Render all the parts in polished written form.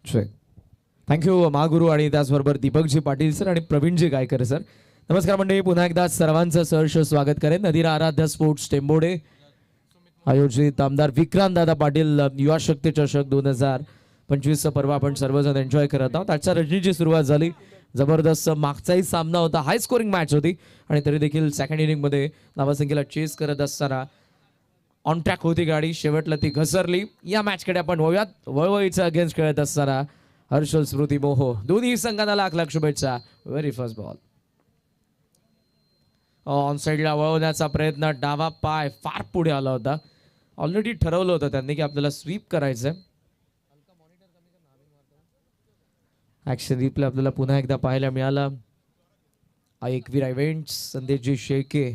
Thank you Mahaguru आणि त्याचबरोबर Deepakji Patil sir आणि प्रवीणजी गायकर सर. नमस्कार मंडळी, पुन्हा एकदा सर्वांचं सहर्ष स्वागत करेन. नदीरा आराध्य स्पोर्ट्स टेंबोडे आयोजित आमदार विक्रांत दादा पाटील युवा शक्ती चषक 2025 पर्व आपण सर्वजण एन्जॉय करत आहोत. आजच्या रणजीची सुरुवात झाली. जबरदस्त मागचाही सामना होता, हाय स्कोरिंग मॅच होती आणि तरी देखील सेकंड इनिंगमध्ये नावासंख्येला चेस करत असताना ऑन ट्रॅक होती गाडी, शेवटला ती घसरली. या मॅचकडे आपण वळूयात. वळवळीचा अगेन्स्ट खेळत असताना हर्षल स्मृती मोहो दोन्ही संघांना लाख लाख शुभेच्छा. व्हेरी फर्स्ट बॉल ऑन साईडला वळवण्याचा प्रयत्न, डावा पाय फार पुढे आला होता. ऑलरेडी ठरवलं होतं त्यांनी की आपल्याला स्वीप करायचंय. ऍक्शन रिप्ले आपल्याला पुन्हा एकदा पाहायला मिळाला. एकवीर इव्हेंट्स संदेशजी शेळके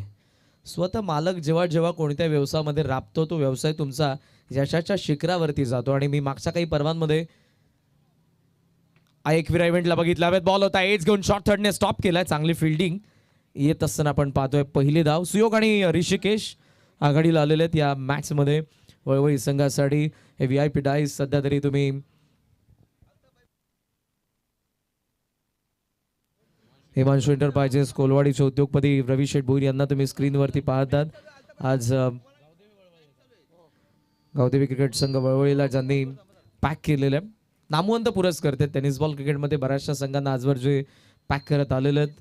स्वतः मालक जेव्हा जेव्हा कोणत्या व्यवसायामध्ये राबतो तो व्यवसाय तुमचा यशाच्या शिखरावरती जातो. आणि मी मागच्या काही पर्वांमध्ये एकवीर इव्हेंटला बघितला. बॉल होता एज घेऊन शॉर्ट थर्डने स्टॉप केलाय. चांगली फिल्डिंग येत असताना आपण पाहतोय पहिली धाव. सुयोग आणि ऋषिकेश आघाडीला आलेले आहेत या मॅचमध्ये. वळवळी संघासाठी हे VIP डाईस सध्या तरी तुम्ही हिमांशू एंटरप्राइजेस कोलवाडीचे उद्योगपती रवी शेठ भोईर यांना तुम्ही स्क्रीनवरती पाहतात. आज गावदेवी क्रिकेट संघ वळवळीला ज्यांनी पॅक केलेलं आहे, नामवंत पुरस्कर्ते टेनिस बॉल क्रिकेटमध्ये बऱ्याचशा संघांना आजवर जे पॅक करत आलेले आहेत.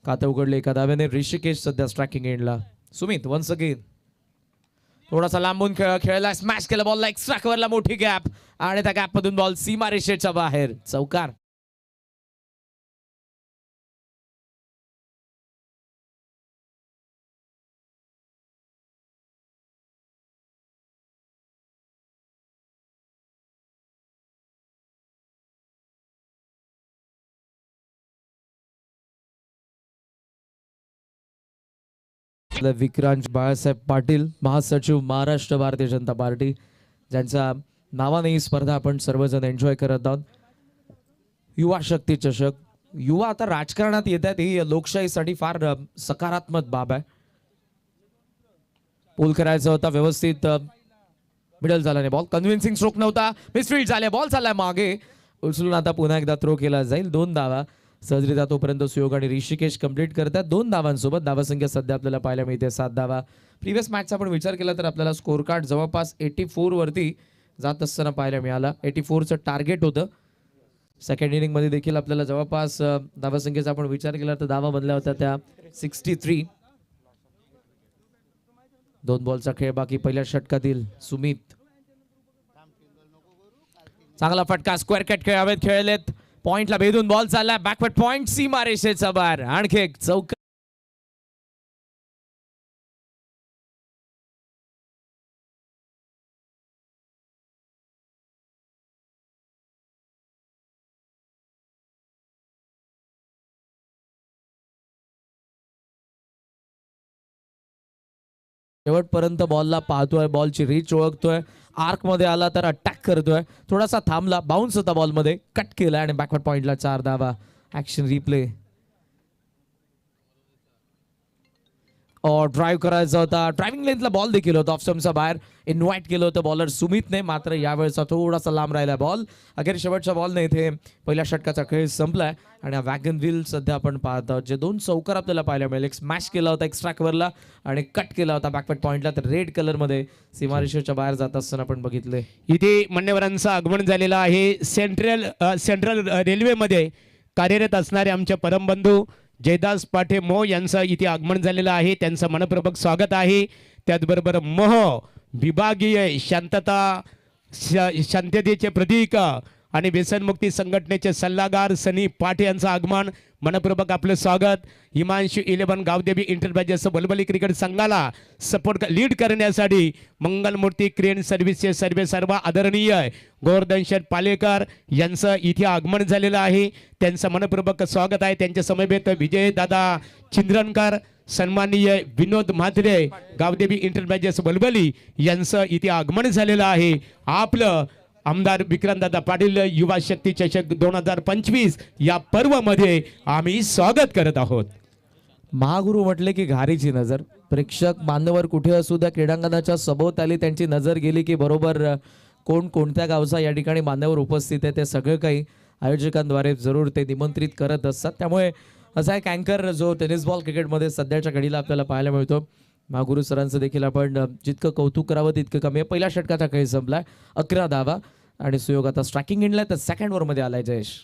खातं उघडले एका धाव्याने. ऋषिकेश सध्या स्ट्रायकिंग एंडला. सुमित वन्स अगेन थोडासा लांबून खेळला, स्मॅश केला बॉलला. एक्स्ट्रा कव्हरला मोठी गॅप आणि त्या गॅप मधून बॉल सीमा रेषेच्या बाहेर. चौकार. विक्रांत बाळासाहेब पाटील महासचिव महाराष्ट्र भारतीय जनता पार्टी ज्यांच्या नावाने ही स्पर्धा आपण सर्वजण एन्जॉय करत आहोत. युवा शक्ती चषक. युवा आता राजकारणात येत आहेत, ही लोकशाहीसाठी फार सकारात्मक बाब आहे. पूल करायचा होता, व्यवस्थित मिडल झाला नाही. बॉल कन्व्हिन्सिंग स्ट्रोक नव्हता, मिसफील्ड झाले. बॉल चाललाय मागे, उचलून आता पुन्हा एकदा थ्रो केला जाईल. 2 धावा सहजरित्या तोपर्यंत सुयोग आणि ऋषिकेश कंप्लीट करतात 2 धावांसोबत. धावासंख्या सध्या आपल्याला पाहायला मिळते 7 धावा. प्रिव्हियस मॅचचा आपण विचार केला तर आपल्याला स्कोर कार्ड जवळपास 84 वरती जात असताना पाहायला मिळाला. 84चं टार्गेट होतं. सेकंड इनिंग मध्ये देखील आपल्याला जवळपास धावासंख्येचा आपण विचार केला तर धावा बनल्या होत्या त्या 63. 2 बॉलचा खेळ बाकी. पहिल्या षटकातील सुमित चांगला फटका, स्क्वेअर कट खेळावेत खेळलेत. पॉइंटला भेदून बॉल चालला, बॅकवर्ड पॉइंट सीमा रेषेचा बाहेर. आणखी एक चौकार. शेवटपर्यंत बॉलला पाहतोय, बॉलची रीच ओळखतोय. आर्क मध्ये आला तर अटॅक करतोय. थोडासा थांबला, बाउन्स होता बॉल मध्ये, कट केला आणि बॅकवर्ड पॉइंटला 4 धावा. Action replay. ड्राईव्ह करायचा होता, ड्रायव्हिंग लेंथला बॉल देखील होता. ऑफ स्टंपचा बाहेर इन्व्हाइट केलं होतं बॉलर सुमितने, मात्र यावेळेचा थोडासा लांब राहिला बॉल. अखेर शेवटच्या बॉलने इथे पहिल्या षटकाचा खेळ संपलाय. आणि वॅगन व्हील सध्या आपण पाहत आहोत. जे 2 चौकार आपल्याला पाहायला मिळेल. एक स्मॅश केला होता एक्स्ट्रा कव्हरला आणि कट केला होता बॅकवर्ड पॉइंटला, तर रेड कलर मध्ये सीमारेषेच्या बाहेर जात असताना आपण बघितले. इथे मान्यवरांचं आगमन झालेलं आहे. सेंट्रल रेल्वेमध्ये कार्यरत असणारे आमचे परमबंधू जयदास पाठे मोह यांचं इथे आगमन झालेलं आहे. त्यांचं मनपूर्वक स्वागत आहे. त्याचबरोबर मोह विभागीय शांततेचे प्रतीक आणि व्यसनमुक्ती संघटनेचे सल्लागार सनी पाठ यांचं आगमन. मनपूर्वक आपलं स्वागत. हिमांशू 11 गावदेवी एंटरप्राइजेस वलवली क्रिकेट संघाला सपोर्ट लीड करण्यासाठी मंगलमूर्ती क्रेन सर्व्हिसचे सर्व आदरणीय गोवर्धन शेठ पालेकर यांचं इथे आगमन झालेलं आहे. त्यांचं मनपूर्वक स्वागत आहे. त्यांच्या समवेत विजय दादा चिंद्रनकर, सन्माननीय विनोद म्हात्रे गावदेवी एंटरप्राइजेस वलवली यांचं इथे आगमन झालेलं आहे. आपलं आमदार विक्रांतदादा पाटील युवा शक्ती चषक 2025 या पर्वामध्ये आम्ही स्वागत करत आहोत. महागुरु म्हटले की घारीची नजर. प्रेक्षक बांधवर कुठे असू द्या, क्रीडांगणाच्या सभोवताली त्यांची नजर गेली की बरोबर कोण कोणत्या गावचा या ठिकाणी मान्यवर उपस्थित आहे ते सगळं काही आयोजकांद्वारे जरूर ते निमंत्रित करत असतात. त्यामुळे असा एक अँकर जो टेनिस बॉल क्रिकेटमध्ये सध्याच्या घडीला आपल्याला पाहायला मिळतो. महागुरू सरांचं देखील आपण जितकं कौतुक करावं तितकं कमी आहे. पहिल्या षटकाचा खेळ संपलाय, 11 धावा आणि सुयोग आता स्ट्रायकिंग एंडला तर सेकंड ओव्हरमध्ये आलाय जयेश.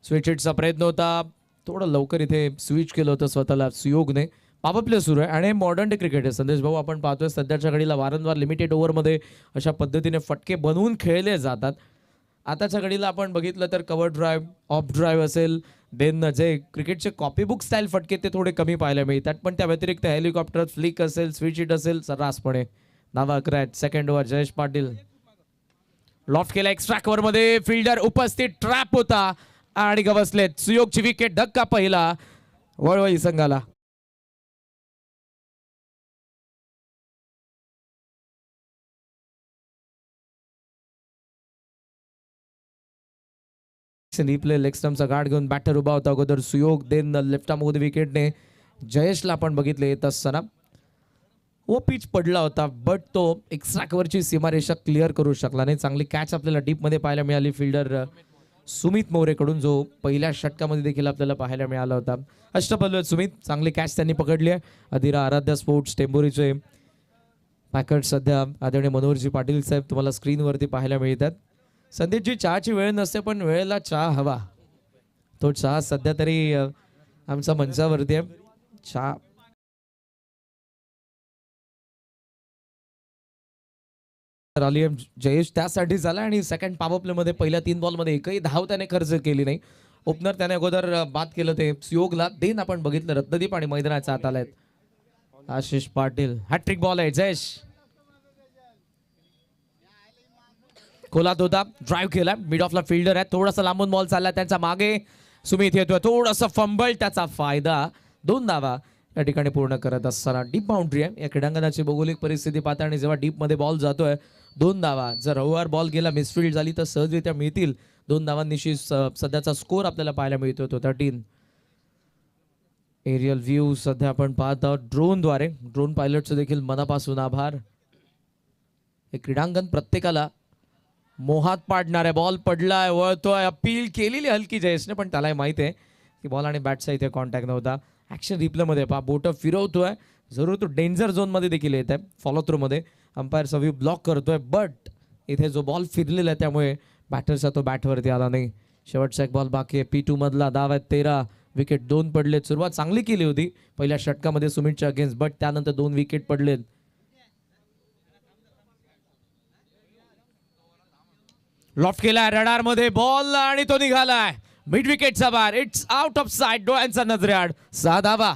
स्विच हिटचा प्रयत्न होता, थोडं लवकर इथे स्विच केलं होतं स्वतःला सुयोगने. पॉवर प्ले सुरू आहे आणि मॉडर्न डे क्रिकेट आहे संदेश भाऊ. आपण पाहतोय सध्याच्या घडीला वारंवार लिमिटेड ओव्हरमध्ये अशा पद्धतीने फटके बनवून खेळले जातात. आताच्या घडीला आपण बघितलं तर कव्हर ड्राईव्ह, ऑफ ड्राईव्ह असेल, देन जे क्रिकेटचे कॉपीबुक स्टाईल फटके ते थोडे कमी पाहायला मिळतात. पण त्या व्यतिरिक्त हेलिकॉप्टर, फ्लिक असेल, स्विच हिट असेल, सर्रासपणे नावा 11 second over. Jayesh Patil loft केला एक्स्ट्रा कव्हरमध्ये, फिल्डर उपस्थित, ट्रॅप होता आणि गवसलेत. सुयोगची विकेट, धक्का पहिला वळवई संघाला. रिप्ले लेग स्टम्पचा गार्ड घेऊन बॅटर उभा होता अगोदर सुयोग, देन लेफ्ट आर्म विकेटने जयेशला आपण बघितले येत असताना. व पिच पडला होता बट तो एक्स्ट्रा कव्हरची सीमारेषा क्लिअर करू शकला नाही. चांगली कॅच आपल्याला डीपमध्ये पाहायला मिळाली फिल्डर सुमित मोरेकडून, जो पहिल्या षटकामध्ये देखील आपल्याला पाहायला मिळाला होता. अष्टपैलू सुमित, चांगली कॅच त्यांनी पकडली आहे. अधिरा आराध्या स्पोर्ट्स टेंभुरीचे पॅकर्ड सध्या आदरणीय मनोहरजी पाटील साहेब तुम्हाला स्क्रीनवरती पाहायला मिळतात. संदीपजी, चहाची वेळ नसते पण वेळेला चहा हवा. तो चहा सध्या तरी आमच्या मंचावरती आहे. चहा आली जयेश त्यासाठी झाला आणि सेकंड पॉवर प्ले मध्ये पहिल्या 3 बॉलमध्ये एकही धाव त्याने खर्च केली नाही. ओपनर त्याने अगोदर बाद केलं ते सुयोगला. देन आपण बघितलं रत्नदीप आणि मैदानाच्या हात आलाय आशिष पाटील. हॅट्रिक बॉल आहे जयेश. खोलात होता, ड्राईव्ह केला, मिड ऑफला फिल्डर आहे, थोडासा लांबून बॉल चालला त्यांच्या मागे. सुमित येतोय, थोडासा फंबल, त्याचा फायदा. 2 धावा या ठिकाणी पूर्ण करत असताना डीप बाउंड्री आहे. या क्रीडांगणाची भौगोलिक परिस्थिती पाहता आणि जेव्हा डीप मध्ये बॉल जातोय 2 धावा. जर रविवार बॉल गेला, मिसफिल्ड झाली तर सहजरित्या मिळतील. 2 धावांनिशी सध्याचा स्कोर आपल्याला पाहायला मिळतो तो 13. एरियल व्ह्यू सध्या आपण पाहत आहोत ड्रोनद्वारे. ड्रोन पायलटचं देखील मनापासून आभार. हे क्रीडांगण प्रत्येकाला मोहात पाडणार आहे. बॉल पडलाय, वळतोय, अपील केलेली हलकी जयेशने, पण त्यालाही माहित आहे की बॉल आणि बॅटचा इथे कॉन्टॅक्ट नव्हता. ऍक्शन रिप्ले मध्ये पहा, बोट फिरवतोय, जरूर तो डेंजर झोन मध्ये देखील येत आहे. फॉलो थ्रू मध्ये अंपायरचा व्ह्यू ब्लॉक करतोय, बट इथे जो बॉल फिरलेला आहे त्यामुळे बॅटरचा तो बॅटवरती आला नाही. शेवटचा एक बॉल बाकी आहे. P2 मधला धाव आहे 13. विकेट 2 पडलेत. सुरुवात चांगली केली होती पहिल्या षटकामध्ये सुमितच्या अगेन्स्ट, बट त्यानंतर 2 विकेट पडलेत. लॉफ्ट केलाय रडार मध्ये बॉल आणि तो निघालाय मिड विकेटचा बार. इट्स आउट ऑफ साइड, डोळ्यांचा नजरेआड. 6 धावा.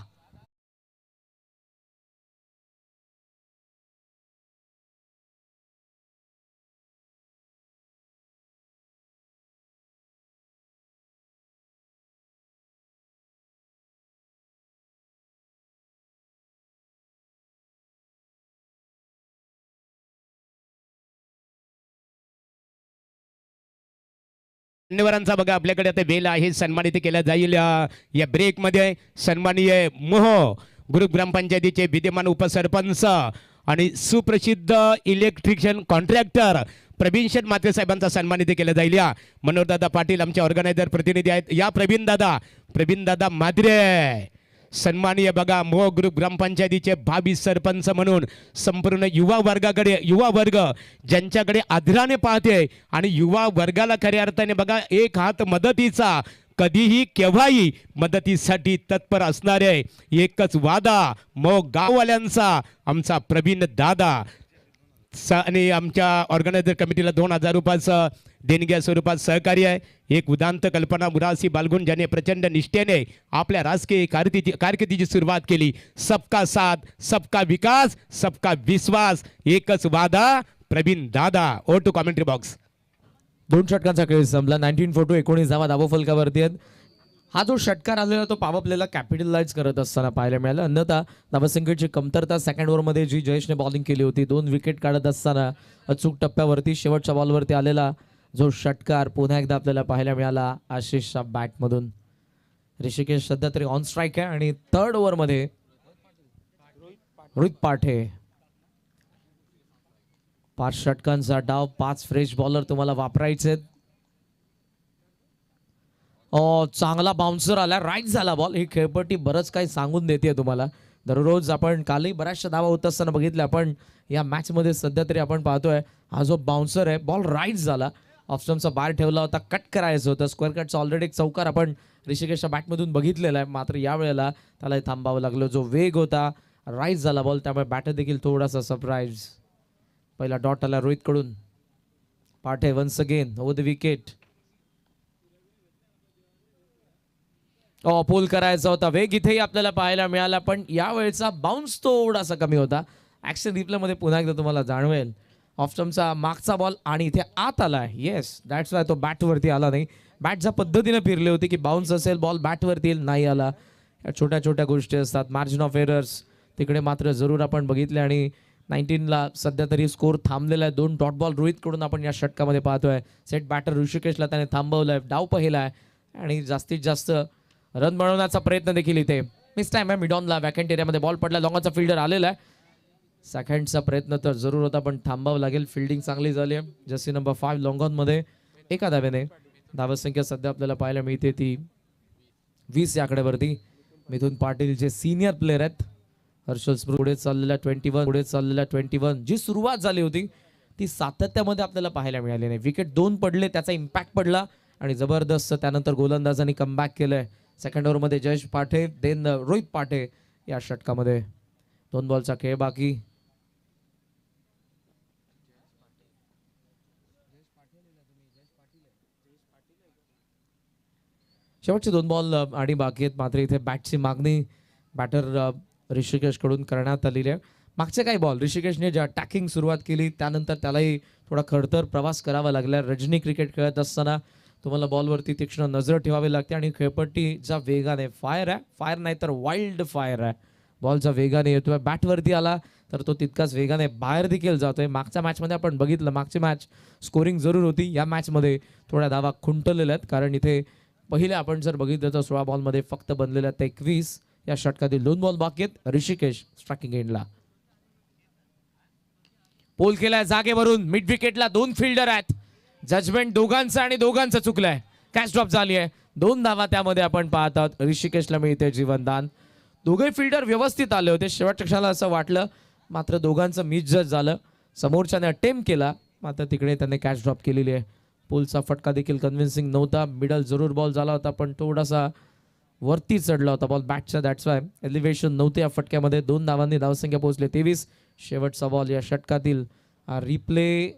मान्यवरांचा बघा आपल्याकडे आता बेल आहे, सन्मानित केला जाईल. या ब्रेक मध्ये सन्माननीय मोह ग्रुप ग्रामपंचायतीचे विद्यमान उपसरपंच आणि सुप्रसिद्ध इलेक्ट्रिशियन कॉन्ट्रॅक्टर प्रवीण शेठ मात्रे साहेबांचा सन्मानित केला जाईल. या मनोहरदादा पाटील आमचे ऑर्गनायझर प्रतिनिधी आहेत. या प्रवीण दादा मात्रे सन्माननीय बघा मोह ग्रुप ग्रामपंचायतीचे भावी सरपंच म्हणून संपूर्ण युवा वर्ग ज्यांच्याकडे आदराने पाहते आणि युवा वर्गाला खऱ्या अर्थाने बघा एक हात मदतीचा, कधीही केव्हाही मदतीसाठी तत्पर असणारे एकच वादा मोह गाववाल्यांचा आमचा प्रवीण दादा. आणि आमच्या ऑर्गनायझर कमिटीला 2000 रुपयाचं देणग्या स्वरूपात सहकार्य आहे. एक उदांत कल्पना मुरासी बालगुण ज्याने प्रचंड निष्ठेने आपल्या राजकीय कारकिर्दीची सुरुवात केली. सबका साथ, सबका विकास, सबका विश्वास, एकच वादा प्रवीण दादा. O two commentary box. 2 षटकांचा खेळ संपला. 19-19 धावा धावफलकावरती आहेत. हा जो षटकार आलेला तो पॉवर प्लेला कॅपिटलाइज करत असताना पाहायला मिळाला. अन्यथा धावसंख्येची कमतरता सेकंड ओव्हरमध्ये जी जयेशने बॉलिंग केली होती, 2 विकेट काढत असताना अचूक टप्प्यावरती शेवटच्या बॉलवरती आलेला जो षटकार पुन्हा एकदा आपल्याला पाहायला मिळाला आशिषच्या बॅटमधून. ऋषिकेश सध्या तरी ऑन स्ट्राईक आहे आणि 3rd ओव्हरमध्ये रोहित पाठे 5 षटकांचा डाव, 5 फ्रेश बॉलर तुम्हाला वापरायचे आहेत. चांगला बाउन्सर आला, राईट झाला बॉल. ही खेळपट्टी बरंच काही सांगून देते तुम्हाला. दररोज आपण कालही बऱ्याचशा धावा होत असताना बघितल्या, आपण या मॅचमध्ये सध्या तरी आपण पाहतोय हा जो बाउन्सर आहे, बॉल राईट झाला. ऑप्शनचा बार ठेवला होता, कट करायचं होतं. स्क्वेअर कटचा ऑलरेडी एक चौकार आपण ऋषिकेशच्या बॅटमधून बघितलेला आहे, मात्र यावेळेला त्याला थांबावं लागलं. जो वेग होता, राईट झाला बॉल, त्यामुळे बॅटर देखील थोडासा सरप्राईज. पहिला डॉट आला रोहितकडून. पाठे once again over the wicket. पोल करायचा होता, वेग इथेही आपल्याला पाहायला मिळाला, पण यावेळेचा बाउन्स थोडासा कमी होता. ऍक्शन रिप्लेमध्ये पुन्हा एकदा तुम्हाला जाणवेल. ऑफस्टमचा मागचा बॉल आणि इथे आत आलाय. येस, दॅट्स वाय तो बॅटवरती आला नाही. बॅट ज्या पद्धतीने फिरली होती की बाउन्स असेल, बॉल बॅटवरती येईल, नाही आला. या छोट्या छोट्या गोष्टी असतात. मार्जिन ऑफ एरर्स तिकडे मात्र जरूर आपण बघितले आणि 19ला सध्या तरी स्कोर थांबलेला आहे. 2 डॉट बॉल रोहितकडून आपण या षटकामध्ये पाहतोय. सेट बॅटर ऋषिकेशला त्याने थांबवलंय, डाव पहिला आहे आणि जास्तीत जास्त रन बनवण्याचा प्रयत्न देखील इथे. मिस टाइम आहे मिडॉनला. वॅकंट एरियामध्ये बॉल पडला, लॉंगचा फिल्डर आलेला आहे. सेकंडचा प्रयत्न तर जरूर होता, पण थांबावं लागेल. फिल्डिंग चांगली झाली आहे. जर्सी नंबर 5 लॉंगॉनमध्ये एका धावेने. धावसंख्या सध्या आपल्याला पाहायला मिळते ती 20 या आकड्यावरती. मिथुन पाटील जे सिनियर प्लेअर आहेत. हर्षल पुढे चाललेल्या 21 जी सुरुवात झाली होती ती सातत्यामध्ये आपल्याला पाहायला मिळाली नाही. विकेट 2 पडले, त्याचा इम्पॅक्ट पडला आणि जबरदस्त त्यानंतर गोलंदाजांनी कमबॅक केलंय. सेकंड ओव्हरमध्ये जयेश पाठे, देन रोहित पाठे या षटकामध्ये. 2 बॉलचा खेळ बाकी. शेवटचे 2 बॉल आणि बाकी आहेत, मात्र इथे बॅटची मागणी बॅटर ऋषिकेशकडून करण्यात आलेली आहे. मागचे काही बॉल ऋषिकेशने ज्या अटॅकिंग सुरुवात केली त्यानंतर त्यालाही थोडा खडतर प्रवास करावा लागला. रजनी क्रिकेट खेळत असताना तुम्हाला बॉलवरती तीक्ष्ण नजर ठेवावी लागते आणि खेळपट्टीच्या वेगाने फायर आहे, फायर नाही तर वाईल्ड फायर आहे. बॉलचा वेगाने येतोय, बॅटवरती आला तर तो तितकाच वेगाने बाहेर देखील जातोय. मागच्या मॅचमध्ये आपण बघितलं, मागची मॅच स्कोरिंग जरूर होती. या मॅचमध्ये थोड्या धावा खुंटलेल्या आहेत, कारण इथे पहिले आपण जर बघितलं तर 16 बॉलमध्ये फक्त बनलेल्या 21. या षटकातील 2 बॉल बाकी आहेत. ऋषिकेश स्ट्रायकिंग एंडला. पोल केलाय जागेवरून. मिड विकेटला 2 फिल्डर आहेत. जजमेंट दोघांचं आणि दोघांचं चुकलंय. कॅच ड्रॉप झाली आहे. 2 धावा त्यामध्ये आपण पाहत आहोत. ऋषिकेशला मिळते जीवनदान. दोघे फिल्डर व्यवस्थित आले होते. शेवटच्या क्षणाला असं वाटलं, मात्र दोघांचं मिसजज झालं. समोरच्याने अटेम्प्ट केला, मात्र तिकडे त्याने कॅच ड्रॉप केलेली आहे. पोलचा फटका देखील कन्व्हिन्सिंग नव्हता. मिडल जरूर बॉल झाला होता, पण थोडासा वरती चढला होता बॉल बॅटच्या. दॅट्स वाय एलिव्हेशन नव्हते या फटक्यामध्ये. 2 धावांनी धावसंख्या पोहोचले 23. शेवटचा बॉल या षटकातील. रिप्ले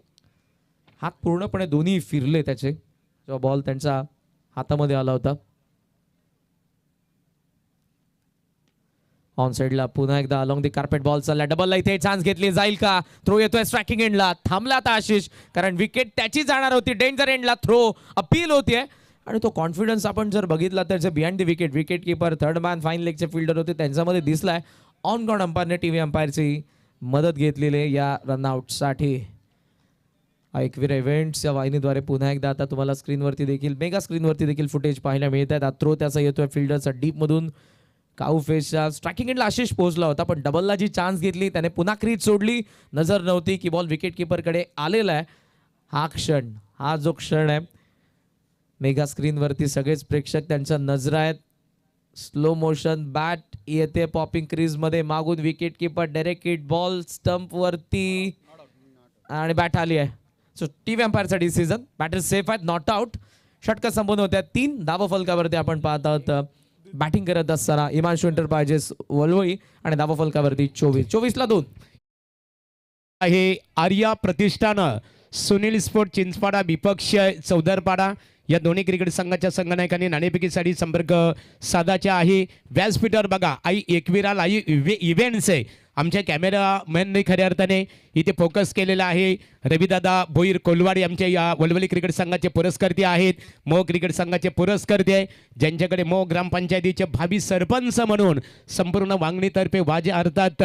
हात पूर्णपणे दोन्ही फिरले त्याचे, जेव्हा बॉल त्यांच्या हातामध्ये आला होता. ऑन साइडला पुन्हा एकदा अलॉंग दी कार्पेट बॉल चालला. डबलला इथे चान्स घेतली जाईल का? थ्रो येतोय स्ट्रायकिंग एंडला. थांबला आता आशिष, कारण विकेट त्याची जाणार होती. डेंजर एंडला थ्रो अपील होतीये आणि तो कॉन्फिडन्स आपण जर बघितला तर जे behind the wicket wicket keeper, third man, fine लेगचे फिल्डर होते त्यांच्यामध्ये दिसलाय. ऑन ग्राउंड अंपायरने टीव्ही अंपायरची मदत घेतलेली आहे या रनआउटसाठी. ऐकवीर इव्हेंट्स या वाहिनीद्वारे पुन्हा एकदा आता तुम्हाला स्क्रीनवरती देखील, मेगा स्क्रीनवरती देखील फुटेज पाहायला मिळत आहेत. थ्रो त्याचा येतोय फिल्डरचा डीपमधून. काऊ फेसच्या स्ट्रायकिंग एंडला आशिष पोहोचला होता, पण डबलला जी चान्स घेतली त्याने पुन्हा क्रीज सोडली. नजर नव्हती की बॉल विकेट किपरकडे आलेला आहे. हा क्षण, हा जो क्षण आहे, मेगा स्क्रीनवरती सगळेच प्रेक्षक त्यांच्या नजरा आहेत. स्लो मोशन बॅट येते पॉपिंग क्रीजमध्ये, मागून wicket keeper direct hit ball stump वरती आणि बॅट आली आहे. सो टीव्ही अंपायरचा डिसिजन, बॅटर सेफ आहेत, नॉट आउट. षटक संपन्न होत्या 3 धाव फलकावरती आपण पाहत आहोत. बॅटिंग करत असताना हिमांशू एंटरप्राइजेस वलवळी आणि धाव फलकावरती 24ला 2 आहे. आर्या प्रतिष्ठान, सुनील स्पोर्ट चिंचपाडा, विपक्ष चौदरपाडा या दोन्ही क्रिकेट संघाच्या संघनायकांनी नाणेफेकीसाठी संपर्क साधायचा आहे. व्यासपीठावर बघा, आई एकविरा लाईव्ह इव्हेंट्स आहे. आमच्या कॅमेरामॅनने खऱ्या अर्थाने इथे फोकस केलेला आहे. रविदादा भोईर कोलवाडी आमच्या या वलवली क्रिकेट संघाचे पुरस्कर्ते आहेत. मो क्रिकेट संघाचे पुरस्कर्ते, ज्यांच्याकडे मो ग्रामपंचायतीचे भावी सरपंच म्हणून संपूर्ण वांगणीतर्फे वाजे अर्थात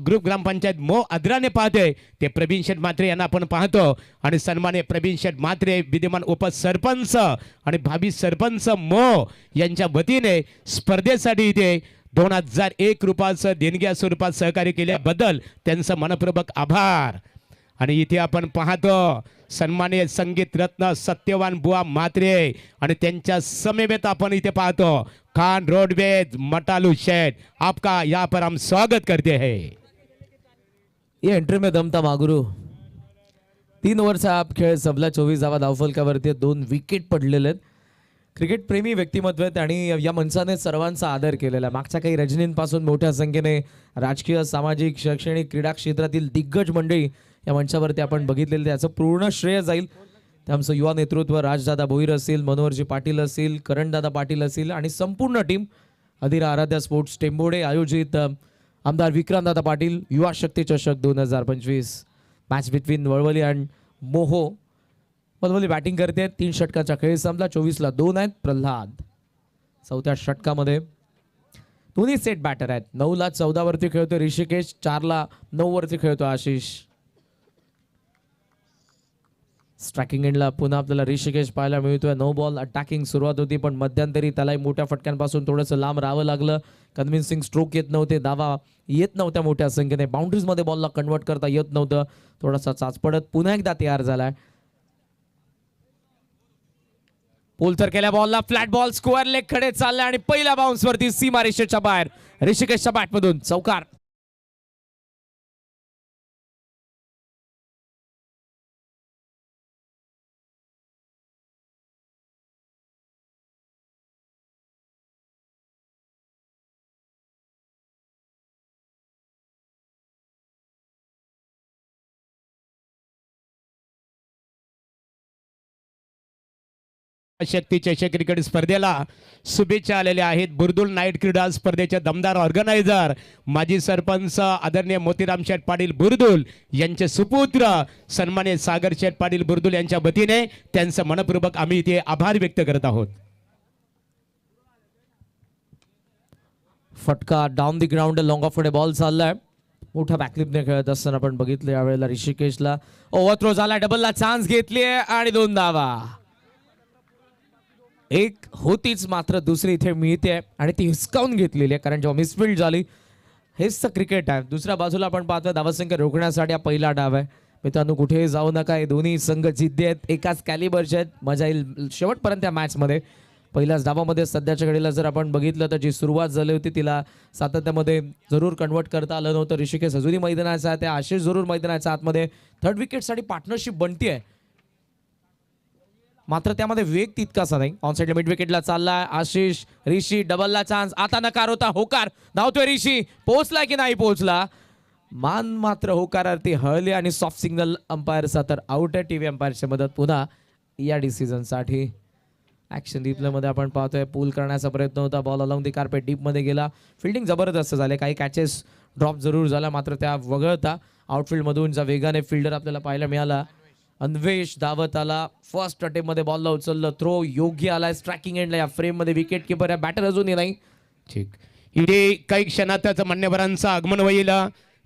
ग्रुप ग्रामपंचायत मो आदराने पाहते ते प्रवीण शेठ म्हात्रे यांना आपण पाहतो. आणि सन्मान्य प्रवीण शेठ म्हात्रे विद्यमान उपसरपंच आणि भावी सरपंच मो यांच्या वतीने स्पर्धेसाठी इथे 2001 रुपयाचं देणग्या स्वरूपात सहकार्य केल्याबद्दल त्यांचं मनपूर्वक आभार. आणि इथे आपण पाहतो सन्माननीय संगीत रत्न सत्यवान बुवा म्हात्रे आणि त्यांच्या समवेत आपण इथे पाहतो खान रोडवेज मटालू शेठ आपका यहाँ पर हम स्वागत करते हैं। ये एंट्री में दमता मागुरू 3 ओव्हरचा हा खेळ संपला 24 धावा धावफलकावरती 2 विकेट पडलेले आहेत क्रिकेट प्रेमी व्यक्तिमत्व आहेत आणि या मंचाने सर्वांचा आदर केलेला आहे मागच्या काही रजनींपासून मोठ्या संख्येने राजकीय सामाजिक शैक्षणिक क्रीडा क्षेत्रातील दिग्गज मंडळी या मंचावरती आपण बघितलेलं त्याचं पूर्ण श्रेय जाईल ते आमचं युवा नेतृत्व राजदादा भोईर असेल मनोहरजी पाटील असेल करणदादा पाटील असेल आणि संपूर्ण टीम अधिरा आराध्या स्पोर्ट्स टेंबोडे आयोजित आमदार विक्रांतदादा पाटील युवा शक्ती चषक 2025 मॅच बिटवीन वळवली अँड मोहो वळवली बॅटिंग करते 3 षटकाचा खेळ संपला 24ला 2 आहेत प्रल्हाद चौथ्या षटकामध्ये दोन्ही सेट बॅटर आहेत 9ला 14 वरती खेळतो ऋषिकेश 4ला 9 वरती खेळतो आशिष स्ट्रायकिंग एंडला पुन्हा आपल्याला ऋषिकेश पाहायला मिळतोय 9 बॉल अटॅकिंग सुरुवात होती पण मध्यंतरी त्यालाही मोठ्या फटक्यांपासून थोडंसं लांब राहावं लागलं कन्व्हिन्सिंग स्ट्रोक येत नव्हते दावा येत नव्हत्या मोठ्या संख्येने बाउंड्रीजमध्ये बॉलला कन्वर्ट करता येत नव्हतं थोडासा चाचपडत पुन्हा एकदा तयार झालाय पोलथर केल्या बॉलला फ्लॅट बॉल स्क्वेअर लेग कडे चाललाय आणि पहिल्या बाउन्स वरती सीमा रेषेच्या बाहेर ऋषिकेशच्या बॅटमधून चौकार शक्ती चषक क्रिकेट स्पर्धेला शुभेच्छा आलेल्या आहेत बुर्दुल नाईट क्रीडा स्पर्धेचे दमदार ऑर्गनायझर माजी सरपंच आदरणीय मोतीराम शेठ पाटील बुर्दुल यांचे सुपुत्र सन्माननीय सागर शेठ पाटील बुर्दुल यांच्या वतीने त्यांचं मनपूर्वक आम्ही इथे आभार व्यक्त करत आहोत फटका down the ground long of ball चाललाय मोठा बॅकलिपने खेळत असताना आपण बघितलं यावेळेला ऋषिकेशला ओव्हरथ्रो झाला डबलला चान्स घेतली आणि 2 धावा एक होतीच मात्र दुसरी इथे मिळते आणि ती हिसकावून घेतलेली आहे कारण जेव्हा मिसफिल्ड झाली हेच तर क्रिकेट आहे दुसऱ्या बाजूला आपण पाहतोय धावसंख्या रोखण्यासाठी हा पहिला डाव आहे मित्रांनो कुठेही जाऊ नका हे दोन्ही संघ जिद्दी आहेत एकाच कॅलिबरचे आहेत मजा येईल शेवटपर्यंत या मॅचमध्ये पहिल्याच डावामध्ये सध्याच्या घडीला जर आपण बघितलं तर जी सुरुवात झाली होती तिला सातत्यामध्ये जरूर कन्वर्ट करता आलं नव्हतं ऋषिकेश अजूनही मैदानाचा आहे त्या आशिष जरूर मैदानाच्या आतमध्ये थर्ड विकेटसाठी पार्टनरशिप बनते आहे मात्र त्यामध्ये वेग तितकासा नाही ऑनसाइड मिड विकेटला चाललाय आशिष ऋषी डबलला चान्स आता नकार होता होकार धावतोय ऋषी पोहोचला की नाही पोहोचला मान मात्र होकारार्थी हळले आणि सॉफ्ट सिग्नल अंपायरचा तर आउट आहे टीव्ही अंपायरची मदत पुन्हा या डिसिजनसाठी ॲक्शन डीपमध्ये आपण पाहतोय पूल करण्याचा प्रयत्न होता बॉल अलॉंग दी कार्पेट डीपमध्ये गेला फिल्डिंग जबरदस्त झाले काही कॅचेस ड्रॉप जरूर झाला मात्र त्या वगळता आउटफील्डमधून जा वेगाने फिल्डर आपल्याला पाहायला मिळाला अन्वेष धावत आला फर्स्ट अटेम्प्ट मध्ये बॉलला उचललं थ्रो योग्य आलाय स्ट्रायकिंग एंडला या फ्रेम मध्ये विकेट किपर आहे बॅटर अजूनही नाही ठीक इथे काही क्षणातच मान्यवरांचं आगमन होईल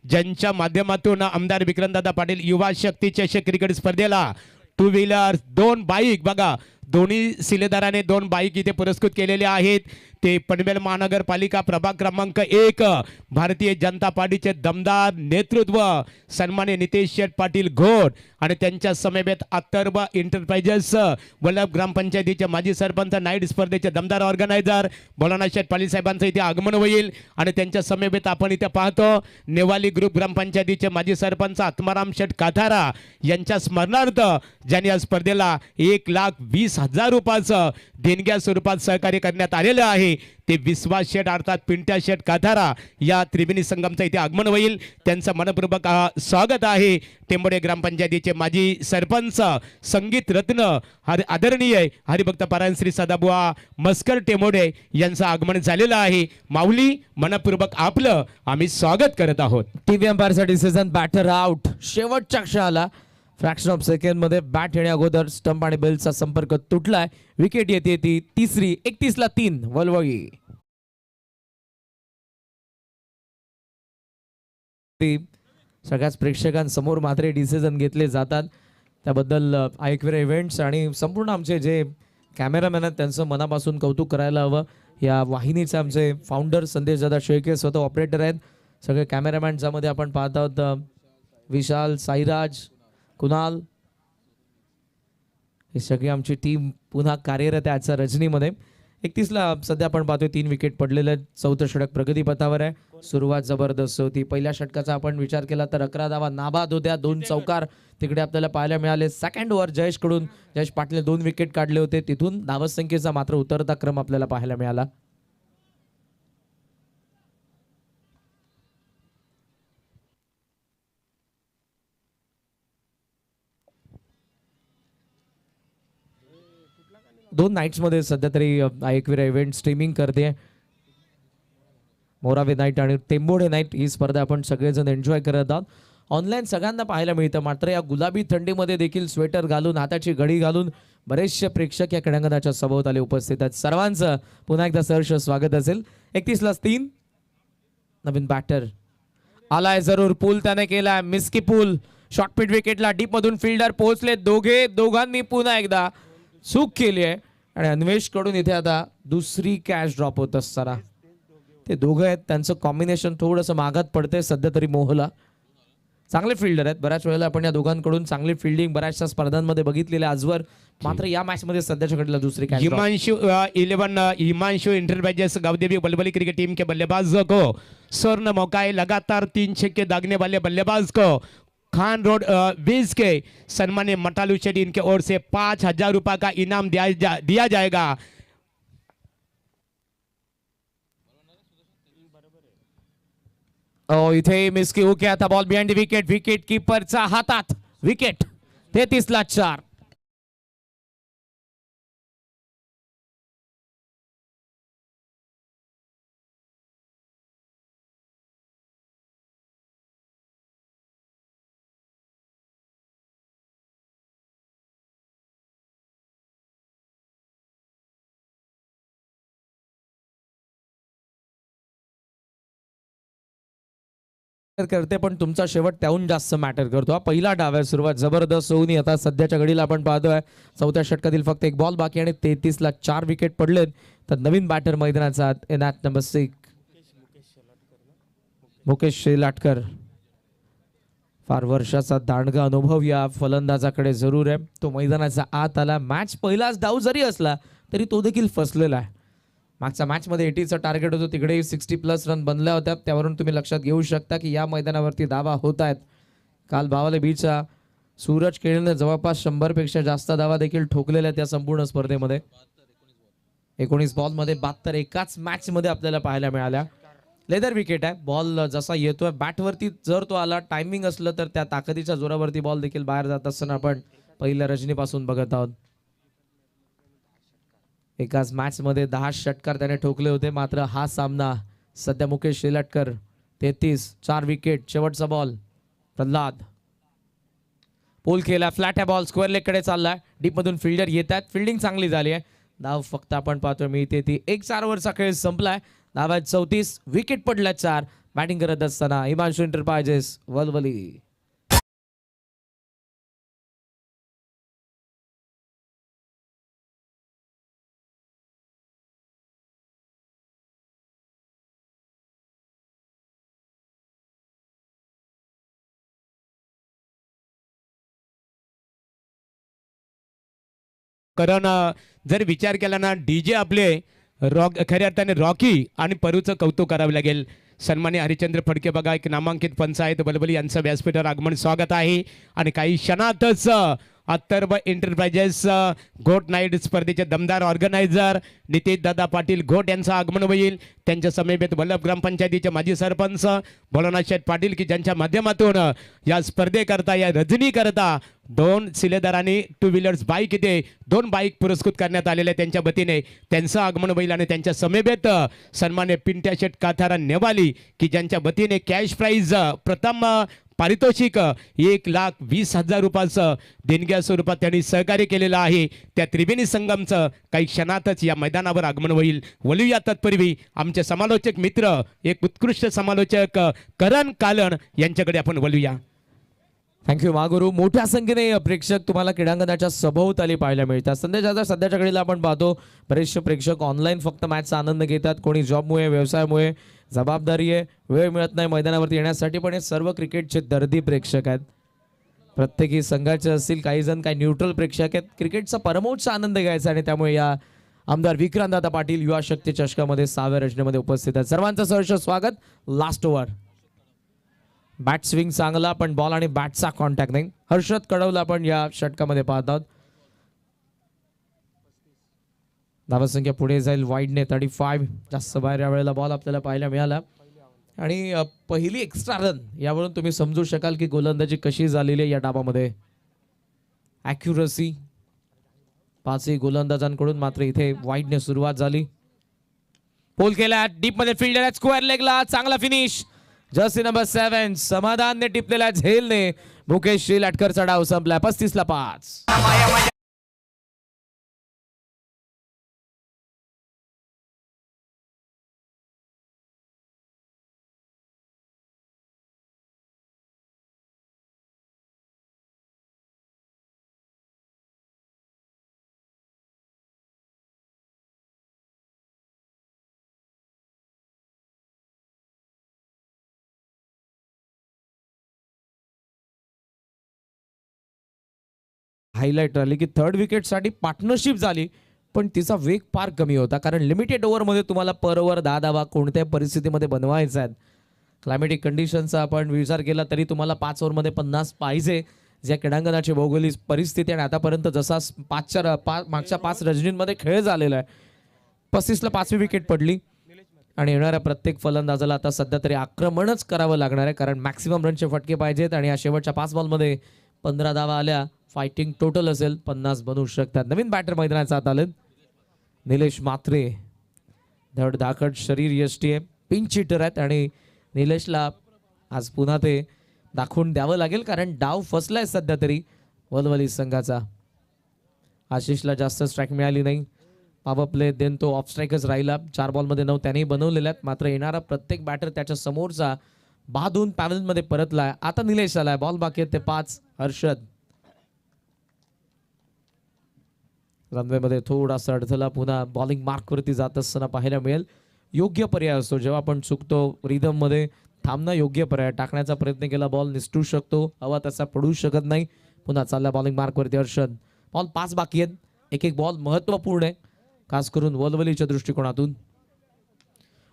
ज्यांच्या माध्यमातून आमदार विक्रांतदादा पाटील युवा शक्ती चषक क्रिकेट स्पर्धेला 2 व्हीलर 2 बाईक बघा दोन्ही शिलेदाराने 2 बाईक इथे पुरस्कृत केलेले आहेत ते पनवेल महानगरपालिका प्रभाग क्रमांक 1 भारतीय जनता पार्टीचे दमदार नेतृत्व सन्माननीय नितेश शेठ पाटील घोड आणि त्यांच्या समवेत अथर्व एंटरप्राइजेस वल्लभ ग्रामपंचायतीचे माजी सरपंच नाईट स्पर्धेचे दमदार ऑर्गनायझर भोलाना शेठ पाटील साहेबांचं इथे आगमन होईल आणि त्यांच्या समवेत आपण इथे पाहतो नेवाली ग्रुप ग्रामपंचायतीचे माजी सरपंच आत्माराम शेठ काठारा यांच्या स्मरणार्थ ज्यांनी या स्पर्धेला 1,20,000 रुपयाचं देणग्या स्वरूपात सहकार्य करण्यात आलेलं आहे ते विश्वास शेठ अर्थात पिंट्या शेठ काठारा या त्रिवेणी संगमचं इथे आगमन होईल त्यांचं मनपूर्वक स्वागत आहे टेंबोडे ग्रामपंचायतीचे माजी सरपंच संगीत रत्न आदरणीय हरिभक्त पारायण श्री सदाबुवा मस्कर टेंबोडे यांचं आगमन झालेलं आहे माऊली मनपूर्वक आपलं आम्ही स्वागत करत आहोत टीव्ही अंपायरचा डिसिजन बॅटर आउट शेवटच्या क्षणाला फ्रॅक्शन ऑफ सेकंड मध्ये बॅट येण्या अगोदर स्टंप आणि बेलचा संपर्क तुटलाय विकेट येते ती तिसरी 31ला 3 वलवळी सगळ्याच प्रेक्षकांसमोर मात्र डिसिजन घेतले जातात त्याबद्दल आयक्वेरा इव्हेंट्स आणि संपूर्ण आमचे जे कॅमेरामॅन आहेत त्यांचं मनापासून कौतुक करायला हवं या वाहिनीचे आमचे फाउंडर संदेश दादा शेळके स्वतः ऑपरेटर आहेत सगळे कॅमेरामॅन ज्यामध्ये आपण पाहत आहोत विशाल साईराज कुणाल, ही सगळी आमची टीम पुन्हा कार्यरत आहे आजच्या रजनीमध्ये. 31ला सध्या आपण पाहतोय 3 विकेट पडलेले आहेत. चौथं षटक प्रगतीपथावर आहे. सुरुवात जबरदस्त होती. पहिल्या षटकाचा आपण विचार केला तर 11 धावा नाबाद होत्या. 2 चौकार तिकडे आपल्याला पाहायला मिळाले. Second over Jayesh Patil 2 wicket काढले होते. तिथून धावसंख्येचा मात्र उतरता क्रम आपल्याला पाहायला मिळाला. दोन नाईट्स मध्ये सध्या तरी एकविरा इव्हेंट स्ट्रीमिंग करते. मोरावे नाईट आणि टेंबोडे नाईट ही स्पर्धा आपण सगळेजण एन्जॉय करत आहोत. ऑनलाईन सगळ्यांना पाहायला मिळतं. मात्र या गुलाबी थंडीमध्ये देखील स्वेटर घालून हाताची घडी घालून बरेचसे प्रेक्षक या क्रीडांगणाच्या सभोवताली उपस्थित आहेत. सर्वांचं पुन्हा एकदा सहर्ष स्वागत असेल. 31ला 3 नवीन बॅटर आलाय. जरूर पूल त्याने केला. मिस्की पूल शॉर्टपिट विकेटला डीप मधून फिल्डर पोहोचले. दोघांनी पुन्हा एकदा चूक केली आहे आणि अन्वेष कडून इथे आता दुसरी कॅच ड्रॉप होत असताना ते दोघं आहेत. त्यांचं कॉम्बिनेशन थोडंसं मागात पडतंय सध्या तरी. मोहला चांगले फिल्डर आहेत. बऱ्याच वेळेला आपण या दोघांकडून चांगली फिल्डिंग बऱ्याचशा स्पर्धांमध्ये बघितलेली आजवर. मात्र या मॅच मध्ये सध्याच्या घडीला दुसरी catch. Himanshu enterprises Gavdevi Balbali cricket team के बल्लेबाज को स्वर्ण मौका है. लगातार 3 छक्के दागने वाले बल्लेबाज को खान रोड बीस के सम्मान्य मटालू शेट्टी इनके ओर से 5,000 रुपए का इनाम दिया जाएगा. इथे मिस्की हुके आता ball behind the wicket. Wicket कीपरचा हातात विकेट. 33ला 4. करते पण तुमचा शेवट त्याहून जास्त मॅटर करतो. हा पहिला डाव आहे. सुरुवात जबरदस्त होऊन आता सध्याच्या घडीला आपण पाहतोय चौथ्या षटकातील फक्त 1 बॉल बाकी आणि 33ला 4 विकेट पडलेत. तर नवीन बॅटर मैदानाचा इनात नंबर 6 मुकेश शेलाटकर. फार वर्षाचा दांडगा अनुभव या फलंदाजाकडे जरूर आहे. तो मैदानाचा आत आला. मॅच पहिलाच डाव जरी असला तरी तो देखील फसलेला आहे. मागच्या मॅचमध्ये 80चं टार्गेट होतं. तिकडे 60+ रन बनल्या होत्या. त्यावरून तुम्ही लक्षात घेऊ शकता की या मैदानावरती धावा होत आहेत. काल बावले बीचचा सूरज केळीने जवळपास 100 पेक्षा जास्त धावा देखील ठोकलेल्या त्या संपूर्ण स्पर्धेमध्ये. 19 बॉलमध्ये 72 एकाच मॅच मध्ये आपल्याला पाहायला मिळाल्या. लेदर विकेट आहे. बॉल जसा येतोय बॅटवरती जर तो आला टायमिंग असलं तर त्या ताकदीच्या जोरावरती बॉल देखील बाहेर जात असताना आपण पहिल्या रजनीपासून बघत आहोत. एकाच मॅच मध्ये 10 षटकार त्याने ठोकले होते. मात्र हा सामना सध्या मुकेश शेलाटकर 33 4 विकेट. शेवटचा बॉल प्रल्हाद पोल केला. फ्लॅट आहे बॉल. स्क्वेअर लेग कडे चाललाय. डीप मधून फिल्डर येत आहेत. फिल्डिंग चांगली झाली आहे. धाव फक्त आपण पाहतोय मिळते ती 1-4 वरचा खेळ संपलाय. धाव आहेत 34. विकेट पडल्या 4. बॅटिंग करत असताना हिमांशु इंटरप्राइजेस वलवली. कारण जर विचार केला ना डीजे आपले खऱ्या अर्थाने रॉकी आणि परूचं कौतुक करावे लागेल. सन्मान्य हरिचंद्र फडके बघा एक नामांकित पंच आहेत बलबली यांचं व्यासपीठावर आगमन स्वागत आहे. आणि काही क्षणातच अत्तर्ब इंटरप्राइजेस घोट नाईट स्पर्धेचे दमदार ऑर्गनायझर नितेश दादा पाटील घोट यांचं आगमन होईल. त्यांच्या समेत वल्लभ ग्रामपंचायतीचे माजी सरपंच भोलानाथ शेठ पाटील की ज्यांच्या माध्यमातून या स्पर्धेकरता या रजनीकरता 2 शिलेदारांनी 2 व्हीलर्स बाईक इथे 2 बाईक पुरस्कृत करण्यात आलेल्या त्यांच्या वतीने त्यांचं आगमन होईल. आणि त्यांच्या समेत सन्मान्य पिंट्या शेठ काथारा नेवाली की ज्यांच्या वतीने कॅश प्राईज प्रथम पारितोषिक 1,20,000 रुपयाचं देणग्या स्वरूपात त्यांनी सहकार्य केलेलं आहे. त्या त्रिवेणी संगमचं काही क्षणातच या मैदानावर आगमन होईल. वळूया तत्पूर्वी आमचे समालोचक मित्र एक उत्कृष्ट समालोचक करण कालन यांच्याकडे आपण वळूया. थँक्यू महागुरु. मोठ्या संख्येने प्रेक्षक तुम्हाला क्रीडांगणाच्या सभोवताली पाहायला मिळतात. सध्याच्या घडीला आपण पाहतो बरेचसे प्रेक्षक ऑनलाईन फक्त मॅचचा आनंद घेतात. कोणी जॉबमुळे व्यवसायामुळे जबाबदारी आहे वेळ मिळत नाही मैदानावरती येण्यासाठी. पण हे सर्व क्रिकेटचे दर्दी प्रेक्षक आहेत. प्रत्येकी संघाचे असतील, काही जण काही न्यूट्रल प्रेक्षक आहेत. क्रिकेटचा परमोच्च आनंद घ्यायचा आणि त्यामुळे या आमदार विक्रांतदादा पाटील युवा शक्ती चषकामध्ये 6व्या रचनेमध्ये उपस्थित आहेत. सर्वांचं सहर्ष स्वागत. Last over. बॅट स्विंग चांगला, पण बॉल आणि बॅटचा कॉन्टॅक्ट नाही. हर्षद कडवला आपण या षटकामध्ये पाहत आहोत. धावसंख्या पुढे जाईल वाईडने 35. जास्त बाहेर या वेळेला बॉल आपल्याला पाहायला मिळाला आणि पहिली एक्स्ट्रा रन यावरून तुम्ही समजू शकाल की गोलंदाजी कशी झालेली आहे या डावामध्ये. ॲक्युरसी 5ही गोलंदाजांकडून, मात्र इथे वाईडने सुरुवात झाली. पोल केला डीप मध्ये, फिल्डर स्क्वेअर लेगला, चांगला फिनिश. जर्सी नंबर 7 समाधानने टिपलेल्या झेलने मुकेश लाटकरचा डाव संपला. 35 ला 5. हायलाइट राहिली की थर्ड विकेटसाठी पार्टनरशिप झाली, पण तिचा वेग फार कमी होता, कारण लिमिटेड ओव्हरमध्ये तुम्हाला पर ओव्हर 10 धावा कोणत्याही परिस्थितीमध्ये बनवायचा आहेत. क्लायमेटिक कंडिशनचा आपण विचार केला तरी तुम्हाला 5 ओव्हरमध्ये 50 पाहिजे. ज्या क्रीडांगणाची भौगोलिक परिस्थिती आणि आतापर्यंत जसा मागच्या 5 रजनींमध्ये खेळ झालेला आहे, 35 ला 5वी विकेट पडली आणि येणाऱ्या प्रत्येक फलंदाजाला आता सध्या तरी आक्रमणच करावं लागणार आहे, कारण मॅक्सिमम रनचे फटके पाहिजेत आणि या शेवटच्या 5 बॉलमध्ये 15 धावा आल्या. फायटिंग टोटल असेल 50 बनवू शकतात. नवीन बॅटर मैदानाचा हात आलेत निलेश म्हात्रे. धडधाकट शरीर यष्टी आहे, पिंच हिटर आहेत आणि निलेशला आज पुन्हा ते दाखवून द्यावं लागेल, कारण डाव फसलाय सध्या तरी वलवली संघाचा. आशिषला जास्त स्ट्राईक मिळाली नाही. पॉवर प्ले देन तो ऑफ स्ट्राईकच राहिला. 4 बॉलमध्ये 9 त्यानेही बनवलेल्या आहेत. मात्र येणारा प्रत्येक बॅटर त्याच्या समोरचा बादून पॅनलमध्ये परतलाय. आता निलेश आलाय. बॉल बाकी आहेत ते 5. हर्षद रनवेमध्ये थोडासा अडथळा, पुन्हा बॉलिंग मार्कवरती जात असताना पाहायला मिळेल. योग्य पर्याय असतो जेव्हा आपण चुकतो रिदममध्ये, थांबणं योग्य पर्याय. टाकण्याचा प्रयत्न केला, बॉल निसटू शकतो, हवा तसा पडू शकत नाही. पुन्हा चालला बॉलिंग मार्कवरती हर्षद. बॉल 5 बाकी आहेत. एक बॉल महत्त्वपूर्ण आहे, खास करून वलवलीच्या दृष्टिकोनातून.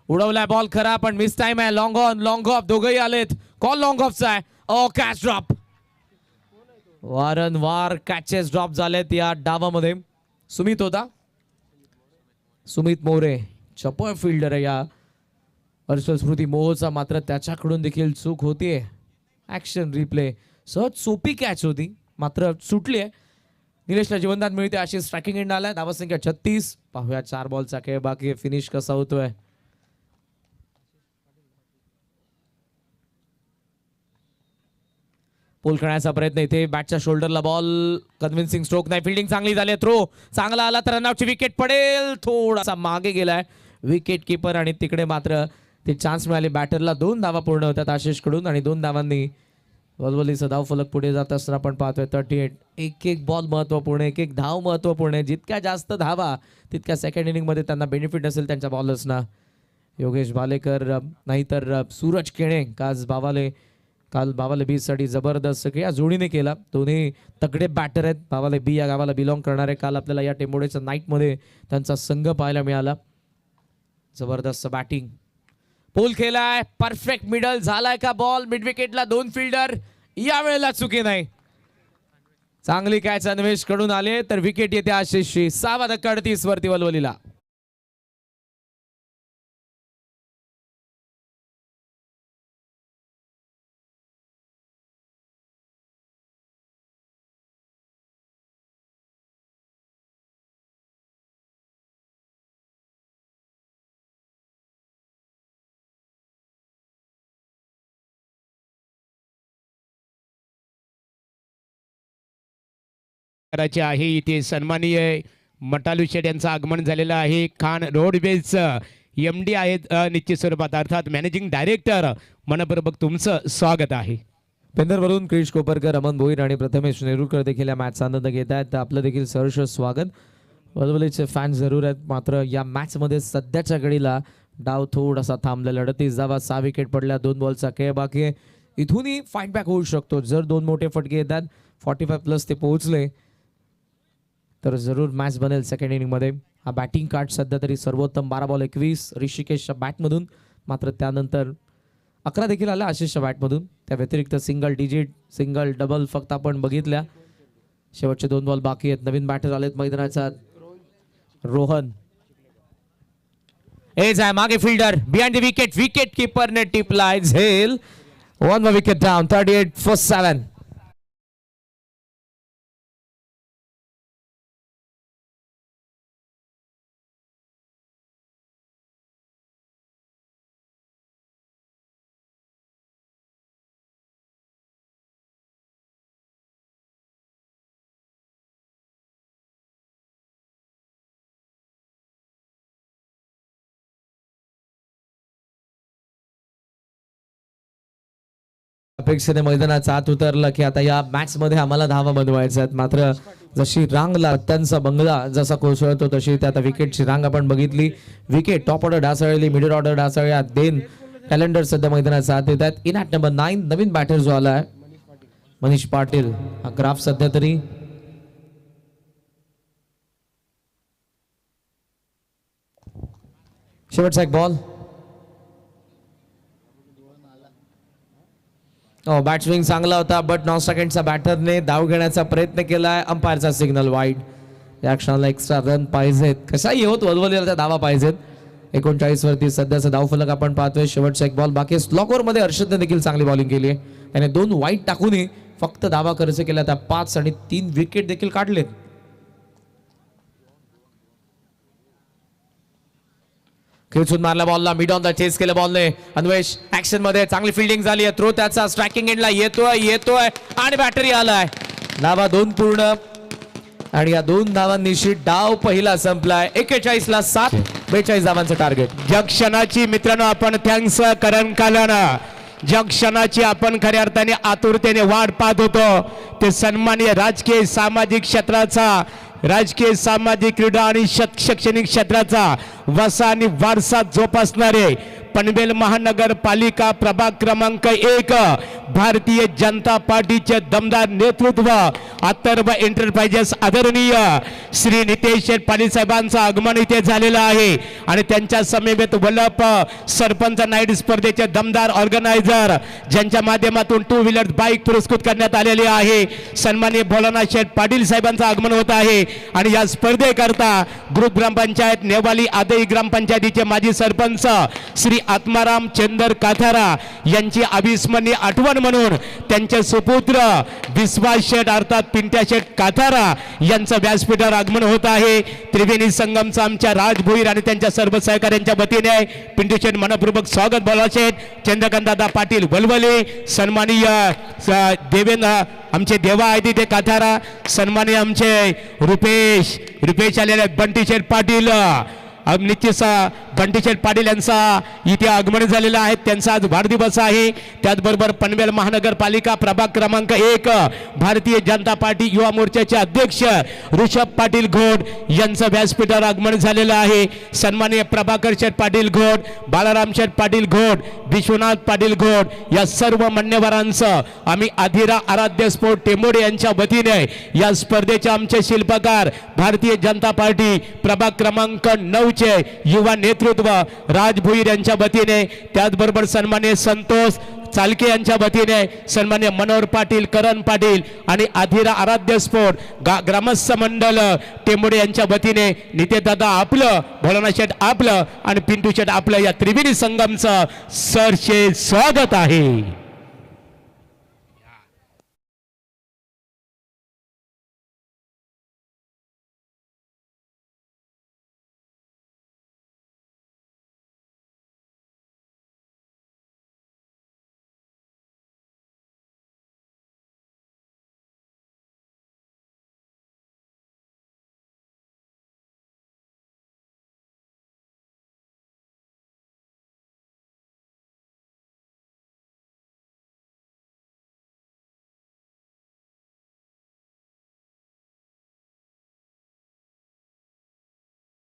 उडवलाय बॉल खरा, पण मिस टाइम आहे. लॉंग ऑन लॉंग ऑफ दोघंही आलेत. कॉल लॉंग ऑफचा आहे. Catch drop. वारंवार कॅचेस ड्रॉप झालेत या डावामध्ये. सुमित होता, सुमित मोरे चपळ फिल्डर आहे या हर्षद स्मृती मोहचा, मात्र त्याच्याकडून देखील चूक होतीये. Action replay. सहज सोपी कॅच होती, मात्र सुटली आहे. निलेशला जीवनदान मिळते अशी स्ट्रायकिंग एंड आलाय. धावसंख्या 36. पाहूया 4 बॉलचा खेळ बाकी आहे. फिनिश कसा होतोय. पोल खेळण्याचा प्रयत्न, इथे बॅटच्या शोल्डरला बॉल. कन्व्हिन्सिंग स्ट्रोक नाही. फिल्डिंग चांगली झाली. थ्रो चांगला आला तर रनआउटची विकेट पडेल. थोडासा मागे गेलाय विकेट किपर आणि तिकडे मात्र ते चान्स मिळाले बॅटरला. 2 धावा पूर्ण होतात आशिष कडून आणि 2 धावांनी वलवलीचा धाव फलक पुढे जात असताना आपण पाहतोय 38. एक बॉल महत्वपूर्ण, एक धाव महत्वपूर्ण आहे. जितक्या जास्त धावा तितक्या सेकंड इनिंगमध्ये त्यांना बेनिफिट असेल त्यांच्या बॉलर्सना. योगेश भालेकर नाहीतर सूरज केणे. काल बावाले बी साठी जबरदस्त सगळ्या जोडीने केला. दोन्ही तगडे बॅटर आहेत. बावाले बी या गावाला बिलॉंग करणारे. काल आपल्याला या टेंबोडेच्या नाईटमध्ये त्यांचा संघ पाहायला मिळाला. जबरदस्त बॅटिंग. पोल केलाय, परफेक्ट मिडल झालाय का बॉल. Mid विकेटला 2 fielder. या वेळेला चुकी नाही. चांगली कॅच अन्वेष कडून आले तर विकेट येते आशिषची. 6 धक्का 38 वरती वलवलीला. करायचे आहे. इथे सन्माननीय मटालू शेठ यांचं आगमन झालेलं आहे. खान रोडवेज MD आहेत निश्चित स्वरूपात, अर्थात मॅनेजिंग डायरेक्टर. मनपूर्वक तुमचं स्वागत आहे. पेंदरवरून क्रिश कोपरकर, अमन भोईर आणि प्रथमेश नेरुरकर देखील या मॅचचा आनंद घेत आहेत. आपलं देखील सहर्ष स्वागत. वलवलीचे फॅन जरूर आहेत, मात्र या मॅचमध्ये सध्याच्या घडीला डाव थोडासा थांबलेला. 38 धावा, 6 विकेट पडल्या, 2 बॉलचा खेळ बाकी आहे. इथूनही फाईट बॅक होऊ शकतो. जर दोन मोठे फटके येतात 45+ ते पोहोचले तर जरूर मॅच बनेल सेकंड इनिंगमध्ये. हा बॅटिंग कार्ड सध्या तरी सर्वोत्तम 12 बॉल 21 ऋषिकेशच्या बॅटमधून. मात्र त्यानंतर 11 देखील आला आशिषच्या बॅटमधून. त्या व्यतिरिक्त सिंगल डिजिट सिंगल डबल फक्त आपण बघितल्या. शेवटचे 2 बॉल बाकी आहेत. नवीन बॅटर आलेत मैदानाचा. रोहन एज आहे मागे fielder behind the wicket. Wicket कीपरने टिपलाय झेल. 1 विकेट डाऊन 38 for 7. अपेक्षेने मैदानाचा आत उतरला की आता या मॅच मध्ये आम्हाला धावा बनवायच्या आहेत. मात्र जशी रांगला त्यांचा बंगला जसा कोसळतो तशी त्या आता विकेटची रांग आपण बघितली. विकेट टॉप ऑर्डर ढासळली, मिडल ऑर्डर ढासळल्या. देन कॅलेंडर सध्या मैदानाचा आत येत आहेत. इन ॲट नंबर 9 नवीन बॅटर जो आला आहे मनीष पाटील. हा ग्राफ सध्या तरी शेवटचा एक बॉल. बॅट स्विंग चांगला होता बट 9 सेकंडचा बॅटरने धाव घेण्याचा प्रयत्न केलाय. अंपायरचा सिग्नल वाईड. या क्षणाला एक्स्ट्रा रन पाहिजेत. कसाही होत वलवलीला त्या धावा पाहिजेत. 39 वरती सध्याचा धावफलक आपण पाहतोय. शेवटचा एक बॉल बाकी. स्लॉक ओव्हर मध्ये हर्षदने देखील चांगली बॉलिंग केली आहे. त्याने 2 वाईट टाकूनही फक्त धावा खर्च केला. त्या 5 आणि 3 विकेट देखील काढलेत. खेचून मारला बॉलला. मिड ऑन द चेस केलं बॉलने. अन्वेष ऍक्शन मध्ये चांगली फिल्डिंग झाली आहे. थ्रो त्याचा स्ट्रायकिंग एंडला येतोय आणि बॅटरी आलाय. धावा 2 पूर्ण आणि या 2 धावांनिशी डाव पहिला संपलाय. 41 ला 7. 42 धावांचं टार्गेट. ज्या क्षणाची मित्रांनो आपण थँक्स करण कालाना ज्या क्षणाची आपण खऱ्या अर्थाने आतुरतेने वाट पाहत होतो ते सन्माननीय राजकीय सामाजिक क्षेत्राचा राजकीय सामाजिक क्रीडा आणि शैक्षणिक क्षेत्राचा वसा आणि वारसा जोपासणारे पनवेल महानगरपालिका प्रभाग क्रमांक 1 भारतीय जनता पार्टीचे दमदार नेतृत्व अथर्व एंटरप्राइजेस आदरणीय श्री नितेश पाटील साहेबांचं आगमन इथे झालेलं आहे. आणि त्यांच्या समेत वल्लभ सरपंच नाईट स्पर्धेचे दमदार ऑर्गनायझर ज्यांच्या माध्यमातून 2 व्हीलर बाईक पुरस्कृत करण्यात आलेले आहे सन्माननीय भोलानाथ शेठ पाटील साहेबांचं आगमन होत आहे. आणि या स्पर्धेकरता ग्रुप ग्रामपंचायत नेवाली आदई ग्रामपंचायतीचे माजी सरपंच श्री आत्माराम चंदर काथारा यांची अविस्मरणीय आठवण म्हणून त्यांचे सुपुत्र विश्वास शेठ अर्थात पिंट्या शेठ काथारा यांचं व्यासपीठावर आगमन होत आहे. त्रिवेणी संगमचं आमच्या राज भोईर आणि त्यांच्या सर्व सहकाऱ्यांच्या वतीने पिंटू शेठ मनपूर्वक स्वागत. बोला शेठ चंद्रकांत दादा पाटील वलवले सन्माननीय देवेंद्र आमचे देवा आहेत तिथे काथारा सन्माननीय आमचे रुपेश आलेले बंटी शेठ पाटील निश्चित बंटी शेठ पाटील यांचा इथे आगमन झालेलं आहे. त्यांचा आज वाढदिवस आहे. त्याचबरोबर पनवेल महानगरपालिका प्रभाग क्रमांक 1 भारतीय जनता पार्टी युवा मोर्चाचे अध्यक्ष ऋषभ पाटील घोड यांचं व्यासपीठावर आगमन झालेलं आहे. सन्माननीय प्रभाकर शेठ पाटील घोड, बाळाराम शेठ पाटील घोड, विश्वनाथ पाटील घोड या सर्व मान्यवरांचं आम्ही अधिरा आराध्य स्पोर्ट टेंबोडे यांच्या वतीने या स्पर्धेचे आमचे शिल्पकार भारतीय जनता पार्टी प्रभाग क्रमांक 9 चे युवा नेतृत्व राज भोईर यांच्या वतीने त्याचबरोबर सन्माननीय संतोष चालके यांच्या वतीने सन्माननीय मनोहर पाटील करण पाटील आणि अधिरा आराध्य स्पोर्ट ग्रामस्थ मंडळ टेंबोडे यांच्या वतीने नितेशदादा आपलं भोलानाथ शेठ आपलं आणि पिंटू शेठ आपलं या त्रिवेणी संगमचं सरसे स्वागत आहे.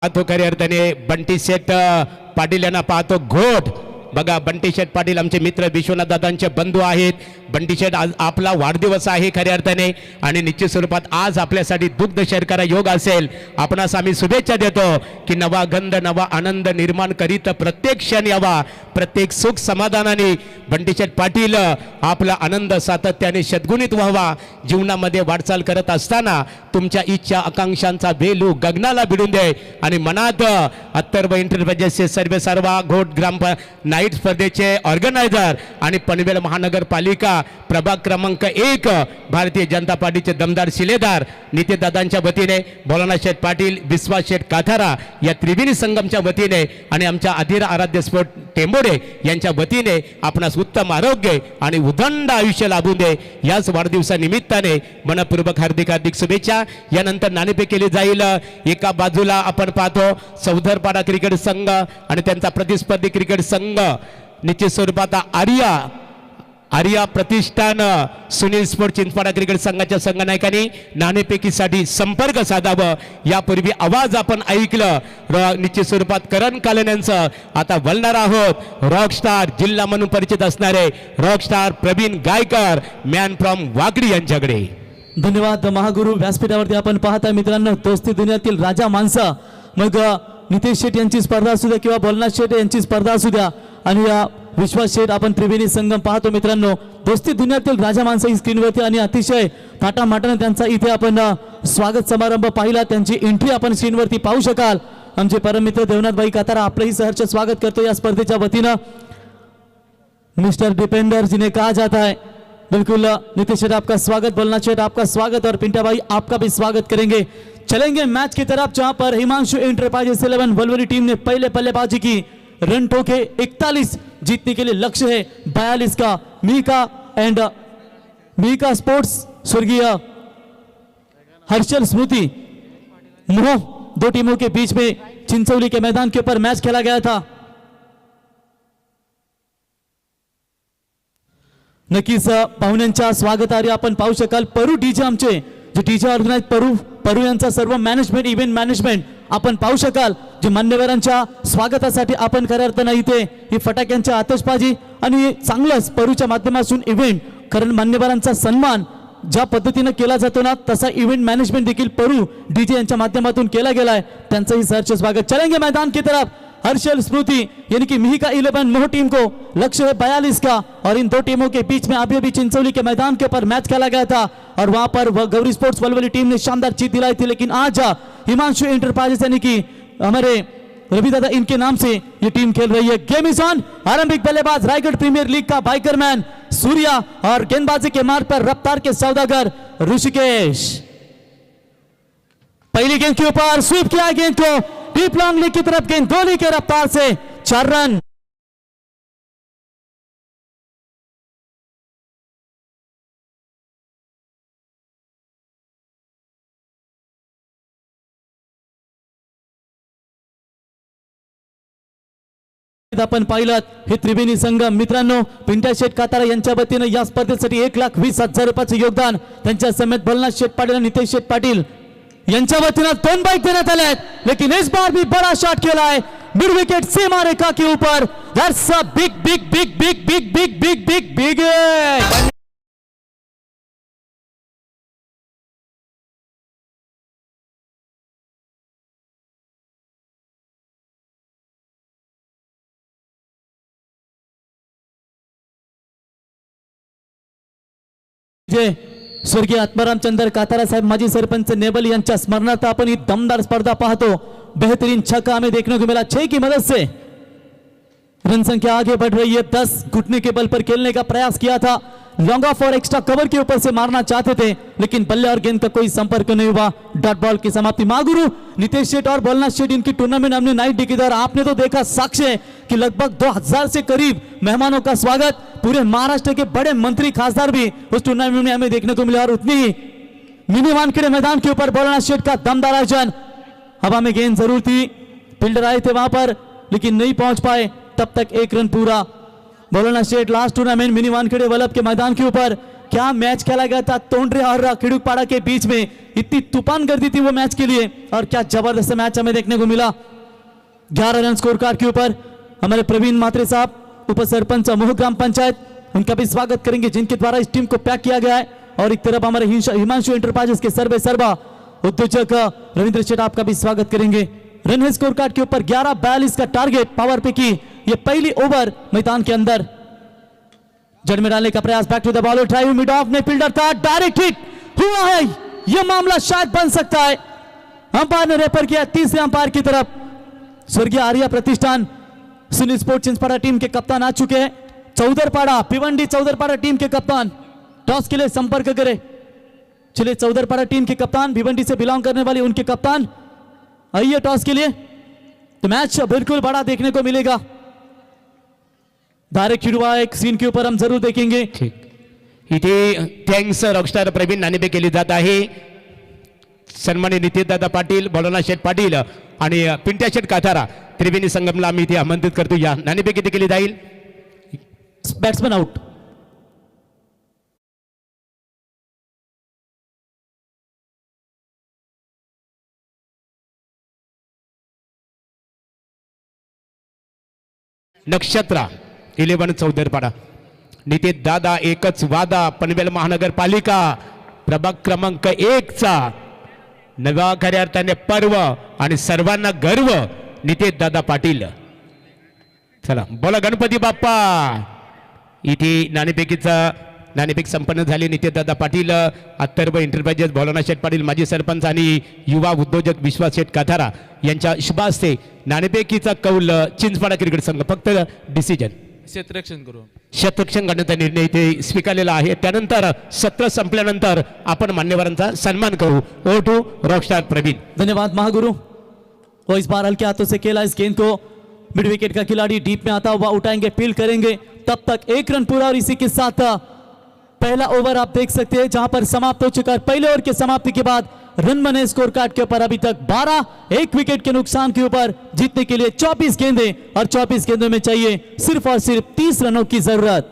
पाहतो खऱ्या अर्थाने बंटी शेठ पाटील यांना पाहतो घोट बघा बंटी शेठ पाटील आमचे मित्र विश्वनाथ दादांचे बंधू आहेत. बंटी शेठ आज आपला वाढदिवस आहे खऱ्या अर्थाने आणि निश्चित स्वरूपात आज आपल्यासाठी दुग्ध शर्करा योग असेल. आपणास आम्ही शुभेच्छा देतो की नवा गंध नवा आनंद निर्माण करीत प्रत्येक क्षण यावा, प्रत्येक सुख समाधानाने बंटी शेठ पाटील आपला आनंद सातत्याने शतगुणित व्हावा. जीवनामध्ये वाटचाल करत असताना तुमच्या इच्छा आकांक्षांचा वेलू गगनाला भिडून दे आणि मनात अत्तर्व इंटरप्राइजेसचे सर्वा घोट ग्राम नाईट स्पर्धेचे ऑर्गनायझर आणि पनवेल महानगरपालिका प्रभाग क्रमांक 1 भारतीय जनता पार्टीचे दमदार शिलेदार नितीनदादांच्या वतीने, भोलानाथ शेठ पाटील, विश्वास शेठ काथारा या त्रिवेणी संगमच्या वतीने आणि आमच्या अधीर आराध्य स्पोर्ट टेंबोडे यांच्या वतीने आपणास उत्तम आरोग्य आणि उदंड आयुष्य लाभून दे. याच वाढदिवसानिमित्ताने मनपूर्वक हार्दिक हार्दिक शुभेच्छा. यानंतर नाणेफेक केली जाईल. एका बाजूला आपण पाहतो सौदरपाडा क्रिकेट संघ आणि त्यांचा प्रतिस्पर्धी क्रिकेट संघ निश्चित स्वरूपात आर्या प्रतिष्ठान सुनील स्पोर्ट चिंचपाडा क्रिकेट संघाच्या संघनायकांनी नाणेफेकीसाठी संपर्क साधावं. यापूर्वी आवाज आपण ऐकलं निश्चित स्वरूपात करण कालन यांचं. आता बोलणार आहोत रॉकस्टार, जिल्हा म्हणून परिचित असणारे rockstar Praveen Gaikar man from Wakadi यांच्याकडे. धन्यवाद महागुरु. व्यासपीठावरती आपण पाहता मित्रांनो, दोस्ती दुनियातील राजा माणसं, मग नितेश शेठ यांची स्पर्धा असू द्या किंवा भोलानाथ शेठ यांची स्पर्धा असू द्या आणि विश्वास शेठ, आपण त्रिवेणी संगम पाहतो मित्रांनो. दोस्ती दुनियातील राजा माणसं ही स्क्रीनवरती आणि अतिशय थाटामाटाने त्यांचा इथे आपण स्वागत समारंभ पाहिला. त्यांची एंट्री आपण स्क्रीनवरती पाहू शकाल. आमचे परममित्र देवनाथभाई कातारा आपलंही सहर्ष स्वागत करतो या स्पर्धेच्या वतीनं. मिस्टर डिपेंडर जिन्हें कहा जाता है, बिल्कुल नितेश शेठ आपका स्वागत, भोलानाथ शेठ आपका स्वागत और पिंटा भाई आपका भी स्वागत करेंगे. चलेंगे मैच की तरफ जहां पर हिमांशु इंटरप्राइजेस 11 वलवली टीम ने पहले बल्लेबाजी की. रन ठोके 41, जीतने के लिए लक्ष्य है 42 का. मिका स्पोर्ट्स स्वर्गीय हर्षल स्मृति मोह, दो टीमों के बीच में चिंचोली के मैदान के ऊपर मैच खेला गया था. नक्कीच पाहुण्यांच्या स्वागतार्थ आपण पाहू शकाल परू डीजे, आमचे जे डीजे ऑर्गनाइज परू यांचा सर्व मॅनेजमेंट, इव्हेंट मॅनेजमेंट आपण पाहू शकाल. जे मान्यवरांच्या स्वागतासाठी आपण खऱ्या अर्थानं इथे ही फटाक्यांच्या आतषबाजी आणि चांगलंच परूच्या माध्यमातून इव्हेंट, कारण मान्यवरांचा सन्मान ज्या पद्धतीनं केला जातो ना, तसा इव्हेंट मॅनेजमेंट देखील परू डीजे यांच्या माध्यमातून केला गेलाय. त्यांचंही सहर्ष स्वागत. चलेंगे मैदान की तरफ. हर्षल स्मृति यानी कि मिहिका 11 मोह टीम को लक्ष्य है 42 का और इन दो टीमों के बीच में अभी चिंचोली के मैदान के ऊपर मैच खेला गया था और वहां पर गौरी स्पोर्ट्स वलवली टीम ने शानदार जीत दिलाई थी. लेकिन आज हिमांशु इंटरप्राइजेस यानी कि हमारे रवि दादा इनके नाम से ये टीम खेल रही है. Game is on. आरंभिक बल्लेबाज रायगढ़ प्रीमियर लीग का बाइकरमैन सूर्या और गेंदबाजी के मार्ग पर रफ्तार के सौदागर ऋषिकेश. पहली गेंद के ऊपर स्वीप किया गेंद को डीप लॉन्ग लीग की तरफ. गेंद गोली के रफ्तार से 4 रन. आपण पाहिलं हे त्रिवेणी संगम मित्रांनो, पिंट्या शेठ कातारा यांच्या वतीने या स्पर्धेसाठी 1,20,000 रुपयाचे योगदान त्यांच्या समेत भोलानाथ शेठ पाटील आणि नितेश शेठ पाटील यांच्या वतीने 2 बाइक देण्यात आले आहेत. लेकिन इस बार भी बड़ा शॉट खेला है मिड विकेट सीमा रेखा के ऊपर. That's a big big big big big big big big big. स्वर्गीय आत्मारामचंद्र कातारा साहब माजी सरपंच नेबल यांच्या स्मरणार्थ आपण ही दमदार स्पर्धा पाहतो. बेहतरीन छक्का हमें देखने को मिला 6 की मदद से. रन संख्या आगे बढ़ रही है. 10 घुटने के बल पर खेलने का प्रयास किया था. लॉन्ग ऑफ और एक्स्ट्रा कवर के ऊपर से मारना चाहते थे लेकिन बल्ले और गेंद का कोई संपर्क नहीं हुआ. डॉट बॉल की समाप्ति. महागुरु नितेश शेठ और भोलानाथ शेठ इनकी टूर्नामेंट हमने नाइट डी के दौरान आपने तो देखा, साक्ष्य है कि लगभग 2000 से करीब मेहमानों का स्वागत. पूरे महाराष्ट्र के बड़े मंत्री खासदार भी उस टूर्नामेंट में हमें देखने को मिले और उतनी ही मिनी वानखेड़े मैदान के ऊपर भोलानाथ शेठ का दमदार आयोजन. हवा में गेंद जरूर थी, फील्डर आए थे वहां पर लेकिन नहीं पहुंच पाए. तब तक 1 रन पूरा. Bholanath Sheth last tournament mini Wankhede Vallabh के मैदान के ऊपर क्या मैच खेला गया था. तोंडरे और खिड़ुकपाड़ा के बीच में इतनी तूफान गर्दी थी वो मैच के लिए और क्या जबरदस्त मैच हमें देखने को मिला. 11 रन स्कोर कार्ड के ऊपर हमारे प्रवीण मात्रे साहब उप सरपंच मोह ग्राम पंचायत उनका भी स्वागत करेंगे जिनके द्वारा इस टीम को पैक किया गया है। और एक तरफ हमारे हिमांशु इंटरप्राइजेस के सर्वे सर्वा उद्योजक रविंद्र शेठ आपका भी स्वागत करेंगे। रन है स्कोर कार्ड के ऊपर 11-42 का टारगेट पावर पे की ये पहली ओवर मैदान के अंदर जड़ में डालने का प्रयास। Back to the ball, drive mid off में फील्डर था, डायरेक्ट हिट हुआ है। यह मामला शायद बन सकता है। अंपायर ने रेफर किया तीसरे अंपायर की तरफ। स्वर्गीय आर्या प्रतिष्ठान सुनील स्पोर्ट्स चिंचपाड़ा टीम के कप्तान आ चुके हैं। चौधरपाड़ा भिवंडी चौधरपाड़ा टीम के कप्तान टॉस के लिए संपर्क करें। चलिए चौधरपाड़ा टीम के कप्तान भिवंडी से बिलोंग करने वाले उनके कप्तान आइए टॉस के लिए। तो मैच बिल्कुल बड़ा देखने को मिलेगा। डायरेक्ट हिडवा एक सीन के ऊपर हम जरूर देखेंगे। ठीक इथे थँक्स रॉकस्टार प्रवीण नाणेफेक केली जात आहे। सन्मान्य नितीनदादा पाटील, बळवंत शेठ पाटील आणि पिंट्या शेठ काथारा त्रिवेणी संगमला आम्ही इथे आमंत्रित करतो। या नाणेफेक इथे केली जाईल। Batsman out. नक्षत्रा 11 चौधरपाडा नितीन दादा एकच वादा पनवेल महानगरपालिका प्रभाग क्रमांक 1 चा नव्या खऱ्या अर्थाने पर्व आणि सर्वांना गर्व नितीन दादा पाटील। चला बोला गणपती बाप्पा। इथे नाणेफेक संपन्न झाली। नितीन दादा पाटील, अत्तर्व इंटरप्राइजेस, बळवंत शेठ पाटील माजी सरपंच आणि युवा उद्योजक विश्वास शेठ काथारा यांच्या शुभास्ते नाणेफेकीचा कौल चिंचपाडा क्रिकेट संघ फक्त डिसिजन क्षेत्ररक्षण करू शतरक्षण करण्याचा निर्णय इथे स्वीकारलेला आहे। त्यानंतर सत्र संपल्यानंतर आपण मान्यवरांचा सन्मान करू। O two rockstar Pravin. धन्यवाद महागुरु। वो इस बार हल्के हाथों से खेला इस गेंद को। मिड विकेट का खिलाड़ी डीप में आता हुआ उठाएंगे, फील्ड करेंगे, तब तक 1 रन पूरा। और इसी के साथ पहला ओवर आप देख सकते हैं जहां पर समाप्त हो चुका है। पहले ओवर की समाप्ति के बाद रन बने स्कोर कार्ड के ऊपर अभी तक 12। 1 विकेट के नुकसान के ऊपर जीतने के लिए 24 गेंदें और 24 गेंदों में चाहिए सिर्फ और सिर्फ 30 रनों की जरूरत।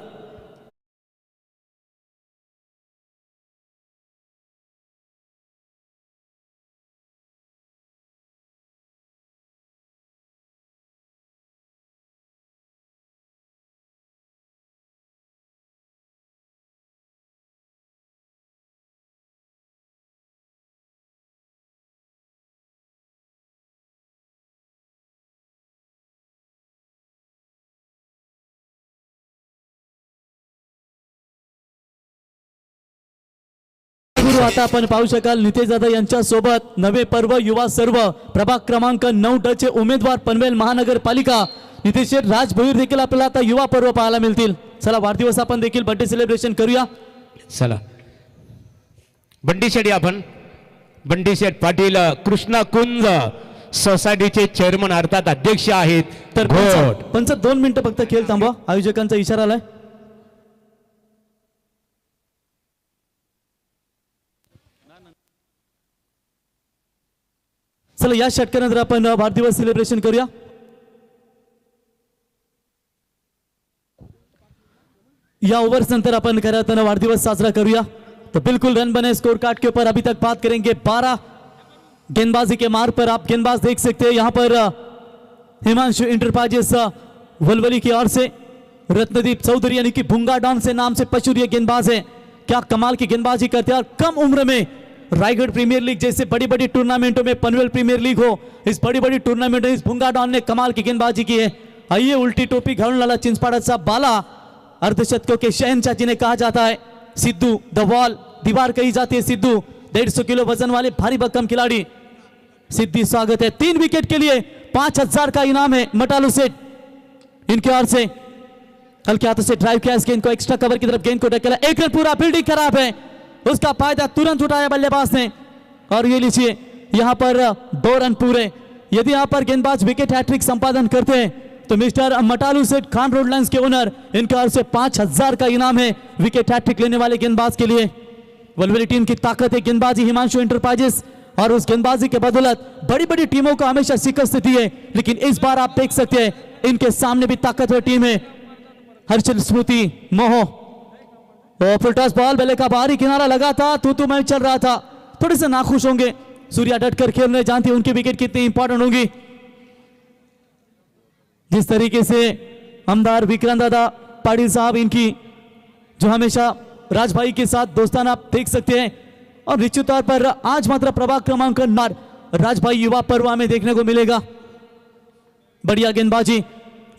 आता आपण पाहू शकाल नितेश दादा यांच्या सोबत नवे पर्व युवा सर्व प्रभाग क्रमांक 9 चे उमेदवार पनवेल महानगरपालिका नितेश राज भोईर देखील आपल्याला आता युवा पर्व पाहायला मिळतील। चला वाढदिवस आपण देखील बर्थडे सेलिब्रेशन करूया। चला बंडी शेठ, आपण बंडी शेठ पाटील कृष्णा कुंज सोसायटीचे चेअरमन अर्थात अध्यक्ष आहेत। तर घोट 2 मिनिटं फक्त खेळ थांबवा, आयोजकांचा इशारा आलाय। चला या षटकानंतर आपण वाढदिवस सेलिब्रेशन करूया। या ओव्हर्स नंतर अपन खऱ्या अर्थानं वाढदिवस साजरा करूया। तो बिल्कुल रन बने स्कोर कार्ड के ऊपर अभी तक बात करेंगे। 12 गेंदबाजी के मार्ग पर आप गेंदबाज देख सकते हैं। यहाँ पर हिमांशु इंटरप्राइजेस वलवली की ओर से रत्नदीप चौधरी यानी कि भूंगा डॉन से नाम से मशहूर ये गेंदबाज है। क्या कमाल की गेंदबाजी करते हैं और कम उम्र में रायगढ़ प्रीमियर लीग जैसे बड़ी बड़ी टूर्नामेंटों में, पनवेल प्रीमियर लीग हो, इस बड़ी बड़ी टूर्नामेंट में इस भूंगा डॉन ने कमाल की गेंदबाजी की है। आइए उल्टी टोपी घालून लाला चिंचपाड़ा बाला अर्धशतकों के शहनशाह जिन्हें कहा जाता है। सिद्धू द वॉल, दीवार कही जाती है सिद्धू। 150 किलो वजन वाले भारी भरकम खिलाड़ी सिद्धि, स्वागत है। 3 विकेट के लिए 5000 का इनाम है मटालू सेठ इनके ओर से। हल्के हाथों से ड्राइव किया इस गेंद को, एक्स्ट्रा कवर की तरफ गेंद को ढकेला। 1 रन पूरा, फील्डिंग खराब है, उसका फायदा तुरंत उठाया बल्लेबाज ने। और ये लीजिए यहां पर 2 रन पूरे। यदि यहां पर गेंदबाज विकेट हैट्रिक संपादन करते हैं तो मिस्टर मटालू सेठ खान रोड लाइंस के ओनर इनके ओर से 5000 का इनाम है विकेट हैट्रिक लेने वाले गेंदबाज के लिए। वलवली टीम की ताकत है गेंदबाजी हिमांशु इंटरप्राइजेस, और उस गेंदबाजी के बदौलत बड़ी बड़ी टीमों को हमेशा शिकस्त दी है, लेकिन इस बार आप देख सकते हैं इनके सामने भी ताकतवर टीम है। हर्षल स्मृति मोह, फुल टॉस बॉल, बल्ले का बाहरी किनारा लगा था, तू मैच चल रहा था, थोड़े से नाखुश होंगे। सूर्या डटकर खेलने जानते हैं उनकी विकेट कितनी इंपॉर्टेंट होगी। जिस तरीके से आमदार विक्रांत दादा पाटिल साहब, इनकी जो हमेशा राज भाई के साथ दोस्ताना आप देख सकते हैं। और निश्चित तौर पर आज मात्र प्रभाग क्रमांक 9 राज भाई युवा पर्व हमें देखने को मिलेगा। बढ़िया गेंदबाजी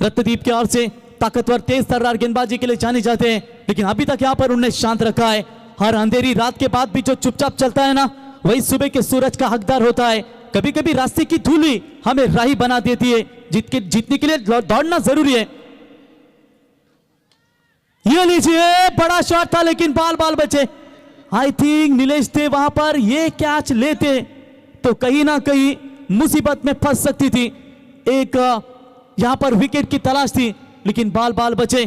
रत्नदीप की ओर से, ताकतवर तेज तर्रार गेंदबाजी के लिए जाने जाते हैं, लेकिन अभी तक यहाँ पर उन्हें शांत रखा है। हर अंधेरी रात के बाद भी जो चुपचाप चलता है ना, वही सुबह के सूरज का हकदार होता है। कभी कभी रास्ते की धूली हमें राही बना देती है, जीतने के लिए दौड़ना जरूरी है। ये लीजिए, बड़ा शॉट था लेकिन बाल बाल बचे। आई थिंक नीलेश थे वहां पर, ये कैच लेते तो कहीं ना कहीं मुसीबत में फंस सकती थी। एक यहां पर विकेट की तलाश थी, लेकिन बाल बाल बचे।